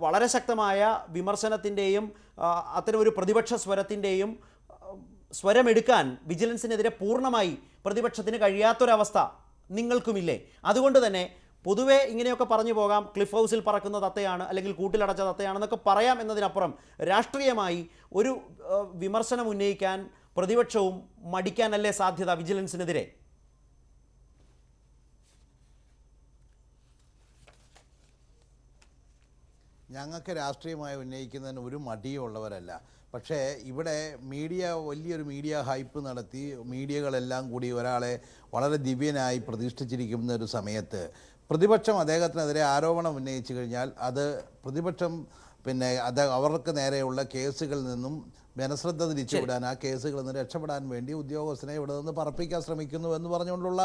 വളരെ ശക്തമായ വിമർശനത്തിൻ്റെയും അത്തരം ഒരു പ്രതിപക്ഷ സ്വരത്തിൻ്റെയും സ്വരമെടുക്കാൻ വിജിലൻസിനെതിരെ പൂർണ്ണമായി പ്രതിപക്ഷത്തിന് കഴിയാത്തൊരവസ്ഥ നിങ്ങൾക്കുമില്ലേ? അതുകൊണ്ട് തന്നെ പൊതുവേ ഇങ്ങനെയൊക്കെ പറഞ്ഞു പോകാം, ക്ലിഫ് ഹൗസിൽ പറക്കുന്ന തത്തയാണ് അല്ലെങ്കിൽ കൂട്ടിലടച്ച തത്തയാണെന്നൊക്കെ പറയാം എന്നതിനപ്പുറം രാഷ്ട്രീയമായി ഒരു വിമർശനം ഉന്നയിക്കാൻ പ്രതിപക്ഷവും മടിക്കാനല്ലേ സാധ്യത വിജിലൻസിനെതിരെ?
ഞങ്ങൾക്ക് രാഷ്ട്രീയമായി ഉന്നയിക്കുന്നതിന് ഒരു മടിയുള്ളവരല്ല. പക്ഷേ ഇവിടെ വലിയൊരു മീഡിയ ഹൈപ്പ് നടത്തി മീഡിയകളെല്ലാം കൂടി ഒരാളെ വളരെ ദിവ്യനായി പ്രതിഷ്ഠിച്ചിരിക്കുന്ന ഒരു സമയത്ത് പ്രതിപക്ഷം അദ്ദേഹത്തിനെതിരെ ആരോപണം ഉന്നയിച്ചു കഴിഞ്ഞാൽ അത് പ്രതിപക്ഷം അവർക്ക് നേരെയുള്ള കേസുകളിൽ നിന്നും ജനശ്രദ്ധ തിരിച്ചുവിടാൻ, ആ കേസുകളിൽ നിന്ന് രക്ഷപ്പെടാൻ വേണ്ടി ഉദ്യോഗസ്ഥനെ ഇവിടെ നിന്ന് പറപ്പിക്കാൻ ശ്രമിക്കുന്നു എന്ന് പറഞ്ഞുകൊണ്ടുള്ള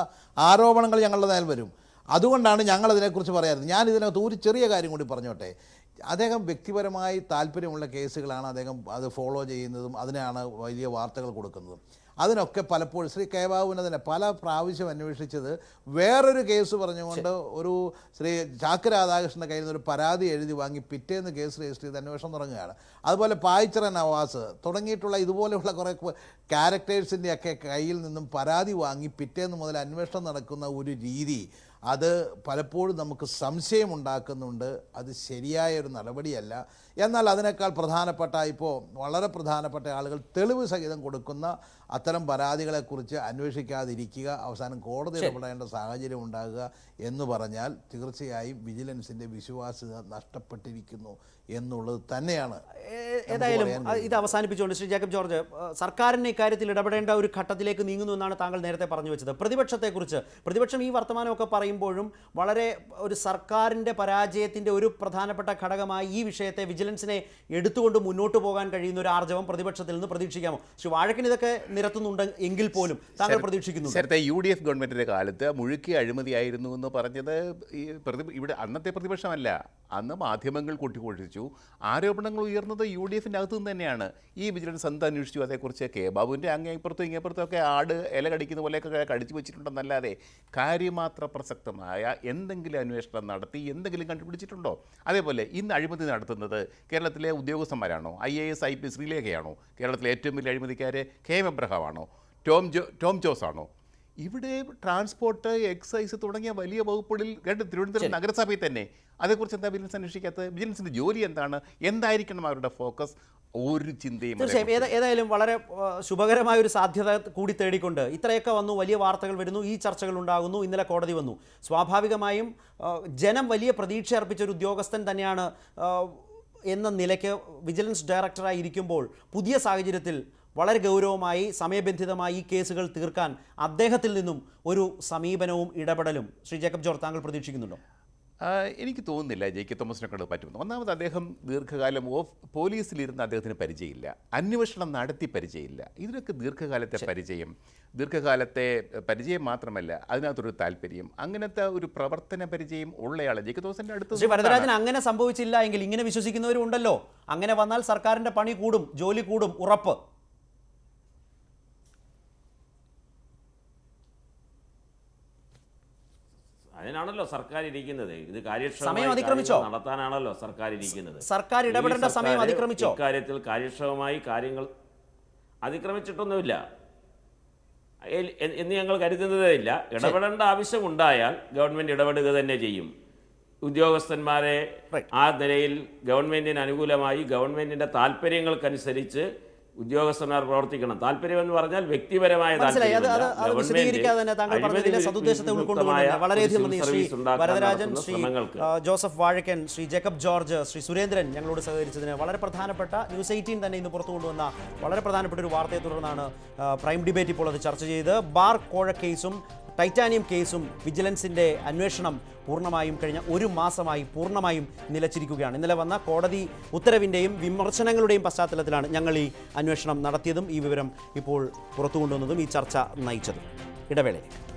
ആരോപണങ്ങൾ ഞങ്ങളുടെ നേൽ വരും. അതുകൊണ്ടാണ് ഞങ്ങളതിനെക്കുറിച്ച് പറയാറുള്ളത്. ഞാൻ ഇതിനകത്ത് ഒരു ചെറിയ കാര്യം കൂടി പറഞ്ഞോട്ടെ. അദ്ദേഹം വ്യക്തിപരമായി താല്പര്യമുള്ള കേസുകളാണ് അദ്ദേഹം അത് ഫോളോ ചെയ്യുന്നതും അതിനാണ് വലിയ വാർത്തകൾ കൊടുക്കുന്നതും. അതിനൊക്കെ പലപ്പോഴും ശ്രീ കെ ബാബുവിനെ തന്നെ പല പ്രാവശ്യം അന്വേഷിച്ചത് വേറൊരു കേസ് പറഞ്ഞുകൊണ്ട് ഒരു ശ്രീ ചാക്ക് രാധാകൃഷ്ണൻ്റെ കയ്യിൽ നിന്ന് ഒരു പരാതി എഴുതി വാങ്ങി പിറ്റേന്ന് കേസ് രജിസ്റ്റർ ചെയ്ത് അന്വേഷണം തുടങ്ങുകയാണ്. അതുപോലെ പായിച്ചിറ നവാസ് തുടങ്ങിയിട്ടുള്ള ഇതുപോലെയുള്ള കുറേ ക്യാരക്ടേഴ്സിൻ്റെയൊക്കെ കയ്യിൽ നിന്നും പരാതി വാങ്ങി പിറ്റേന്ന് മുതൽ അന്വേഷണം നടക്കുന്ന ഒരു രീതി അത് പലപ്പോഴും നമുക്ക് സംശയമുണ്ടാക്കുന്നുണ്ട്. അത് ശരിയായ ഒരു നടപടിയല്ല. എന്നാൽ അതിനേക്കാൾ പ്രധാനപ്പെട്ട ഇപ്പോൾ വളരെ പ്രധാനപ്പെട്ട ആളുകൾ തെളിവ് സഹിതം കൊടുക്കുന്ന അത്തരം പരാതികളെക്കുറിച്ച് അന്വേഷിക്കാതിരിക്കുക, അവസാനം കോടതി ഇടപെടേണ്ട സാഹചര്യം ഉണ്ടാകുക എന്ന് പറഞ്ഞാൽ തീർച്ചയായും വിജിലൻസിൻ്റെ വിശ്വാസ്യത നഷ്ടപ്പെട്ടിരിക്കുന്നു എന്നുള്ളത് തന്നെയാണ്.
ഏതായാലും ഇത് അവസാനിപ്പിച്ചുകൊണ്ട് ശ്രീ ജേക്കബ് ജോർജ്, സർക്കാരിന് ഇക്കാര്യത്തിൽ ഇടപെടേണ്ട ഒരു ഘട്ടത്തിലേക്ക് നീങ്ങുന്നു എന്നാണ് താങ്കൾ നേരത്തെ പറഞ്ഞു വെച്ചത്. പ്രതിപക്ഷത്തെക്കുറിച്ച് പ്രതിപക്ഷം ഈ വർത്തമാനമൊക്കെ പറയുമ്പോഴും വളരെ ഒരു സർക്കാരിൻ്റെ പരാജയത്തിൻ്റെ ഒരു പ്രധാനപ്പെട്ട ഘടകമായി ഈ വിഷയത്തെ വിജിലൻസിനെ എടുത്തുകൊണ്ട് മുന്നോട്ട് പോകാൻ കഴിയുന്ന ഒരു ആർജവം പ്രതിപക്ഷത്തിൽ നിന്ന് പ്രതീക്ഷിക്കാമോ? ശ്രീ വാഴക്കൻ ഇതൊക്കെ നിരത്തുന്നുണ്ട് എങ്കിൽ പോലും താങ്കൾ പ്രതീക്ഷിക്കുന്നു?
നേരത്തെ UDF ഗവൺമെൻറ്റിൻ്റെ കാലത്ത് മുഴുക്കി അഴിമതിയായിരുന്നു എന്ന് പറഞ്ഞത് ഇവിടെ അന്നത്തെ പ്രതിപക്ഷമല്ല, അന്ന് മാധ്യമങ്ങൾ കൂട്ടിക്കൊഴിച്ചു. ആരോപണങ്ങൾ ഉയർന്നത് UDFിൻ്റെ അകത്തു നിന്ന് തന്നെയാണ്. ഈ വിജിലൻസ് എന്ത് അന്വേഷിച്ചു? അതേക്കുറിച്ച് കെ ബാബുവിൻ്റെ അങ്ങേപ്പുറത്തും ഇങ്ങേപ്പുറത്തൊക്കെ ആട് ഇല കടിക്കുന്ന പോലെയൊക്കെ കടിച്ചു വെച്ചിട്ടുണ്ടെന്നല്ലാതെ കാര്യമാത്ര പ്രസക്തമായ എന്തെങ്കിലും അന്വേഷണം നടത്തി എന്തെങ്കിലും കണ്ടുപിടിച്ചിട്ടുണ്ടോ? അതേപോലെ ഇന്ന് അഴിമതി നടത്തുന്നത് കേരളത്തിലെ ഉദ്യോഗസ്ഥന്മാരാണോ? IAS IP ശ്രീലേഖയാണോ? കേരളത്തിലെ ഏറ്റവും വലിയ അഴിമതിക്കാർ KM എബ്രഹാമാണോ? ടോം ജോസ് ആണോ? ഇവിടെ ട്രാൻസ്പോർട്ട്, എക്സൈസ് തുടങ്ങിയ വലിയ വകുപ്പുകളിൽ തിരുവനന്തപുരം നഗരസഭയിൽ തന്നെ അതേക്കുറിച്ച് എന്താ വിജിലൻസ് അന്വേഷിക്കാത്തത്? വിജിലൻസിൻ്റെ ജോലി എന്താണ്? എന്തായിരിക്കണം അവരുടെ ഫോക്കസ്? ഒരു ചിന്തയും.
തീർച്ചയായും ഏതായാലും വളരെ ശുഭകരമായ ഒരു സാധ്യത കൂടി തേടിക്കൊണ്ട് ഇത്രയൊക്കെ വന്നു, വലിയ വാർത്തകൾ വരുന്നു, ഈ ചർച്ചകൾ ഉണ്ടാകുന്നു, ഇന്നലെ കോടതി വന്നു. സ്വാഭാവികമായും ജനം വലിയ പ്രതീക്ഷ അർപ്പിച്ച ഒരു ഉദ്യോഗസ്ഥൻ തന്നെയാണ് എന്ന നിലയ്ക്ക് വിജിലൻസ് ഡയറക്ടറായി ഇരിക്കുമ്പോൾ പുതിയ സാഹചര്യത്തിൽ വളരെ ഗൗരവമായി സമയബന്ധിതമായി ഈ കേസുകൾ തീർക്കാൻ അദ്ദേഹത്തിൽ നിന്നും ഒരു സമീപനവും ഇടപെടലും ശ്രീ ജേക്കബ് ജോർജ് താങ്കൾ പ്രതീക്ഷിക്കുന്നുണ്ടോ?
എനിക്ക് തോന്നുന്നില്ല ജെ.കെ. തോമസിനെ കൊണ്ട് പറ്റുമെന്ന്. ഒന്നാമത് അദ്ദേഹം ദീർഘകാലം പോലീസിലിരുന്ന് അദ്ദേഹത്തിന് പരിചയമില്ല, അന്വേഷണം നടത്തി പരിചയമില്ല. ഇതിനൊക്കെ ദീർഘകാലത്തെ പരിചയം മാത്രമല്ല, അതിനകത്തൊരു താല്പര്യം, അങ്ങനത്തെ ഒരു പ്രവർത്തന പരിചയം ഉള്ളയാൾ ജെ.കെ. തോമസിൻ്റെ അടുത്ത്.
ശ്രീ വരദരാജൻ, അങ്ങനെ സംഭവിച്ചില്ല എങ്കിൽ ഇങ്ങനെ വിശ്വസിക്കുന്നവരും ഉണ്ടല്ലോ. അങ്ങനെ വന്നാൽ സർക്കാരിൻ്റെ പണി കൂടും, ജോലി കൂടും, ഉറപ്പ്.
അതിനാണല്ലോ സർക്കാർ ഇരിക്കുന്നത്. ഇത്
സമയം
കാര്യക്ഷമമായി
അതിക്രമിച്ചോ?
നടത്താനാണല്ലോ സർക്കാർ ഇരിക്കുന്നത്.
സർക്കാർ ഇടപെടേണ്ട സമയം അതിക്രമിച്ചോ?
ഇക്കാര്യത്തിൽ കാര്യക്ഷമമായി കാര്യങ്ങൾ അതിക്രമിച്ചിട്ടൊന്നുമില്ല എന്ന് ഞങ്ങൾ കരുതുന്നതേ ഇല്ല. ഇടപെടേണ്ട ആവശ്യമുണ്ടായാൽ ഗവൺമെൻറ് ഇടപെടുക തന്നെ ചെയ്യും. ഉദ്യോഗസ്ഥന്മാരെ ആ നിലയിൽ ഗവൺമെൻറ്റിന് അനുകൂലമായി ഗവൺമെൻറ്റിൻ്റെ താല്പര്യങ്ങൾക്കനുസരിച്ച് ഉദ്യോഗസ്ഥന്മാർ പ്രവർത്തിക്കണം. താല്പര്യം എന്ന് പറഞ്ഞാൽ വ്യക്തിപരമായ
വളരെയധികം നന്ദി Shri Varadarajan, Shri Joseph Vazhakkan, Shri Jacob George, Shri Surendran ഞങ്ങളോട് സഹകരിച്ചതിന്. വളരെ പ്രധാനപ്പെട്ട ന്യൂസ് 18 തന്നെ ഇന്ന് പുറത്തു കൊണ്ടുവന്ന വളരെ പ്രധാനപ്പെട്ട ഒരു വാർത്തയെ തുടർന്നാണ് പ്രൈം ഡിബേറ്റ് ഇപ്പോൾ അത് ചർച്ച ചെയ്ത്. ബാർ കോഴ കേസും ടൈറ്റാനിയം കേസും വിജിലൻസിൻ്റെ അന്വേഷണം പൂർണ്ണമായും കഴിഞ്ഞ ഒരു മാസമായി പൂർണ്ണമായും നിലച്ചിരിക്കുകയാണ്. ഇന്നലെ വന്ന കോടതി ഉത്തരവിൻ്റെയും വിമർശനങ്ങളുടെയും പശ്ചാത്തലത്തിലാണ് ഞങ്ങൾ ഈ അന്വേഷണം നടത്തിയതും ഈ വിവരം ഇപ്പോൾ പുറത്തു കൊണ്ടുവന്നതും ഈ ചർച്ച നയിച്ചതും. ഇടവേളയിലേക്ക്.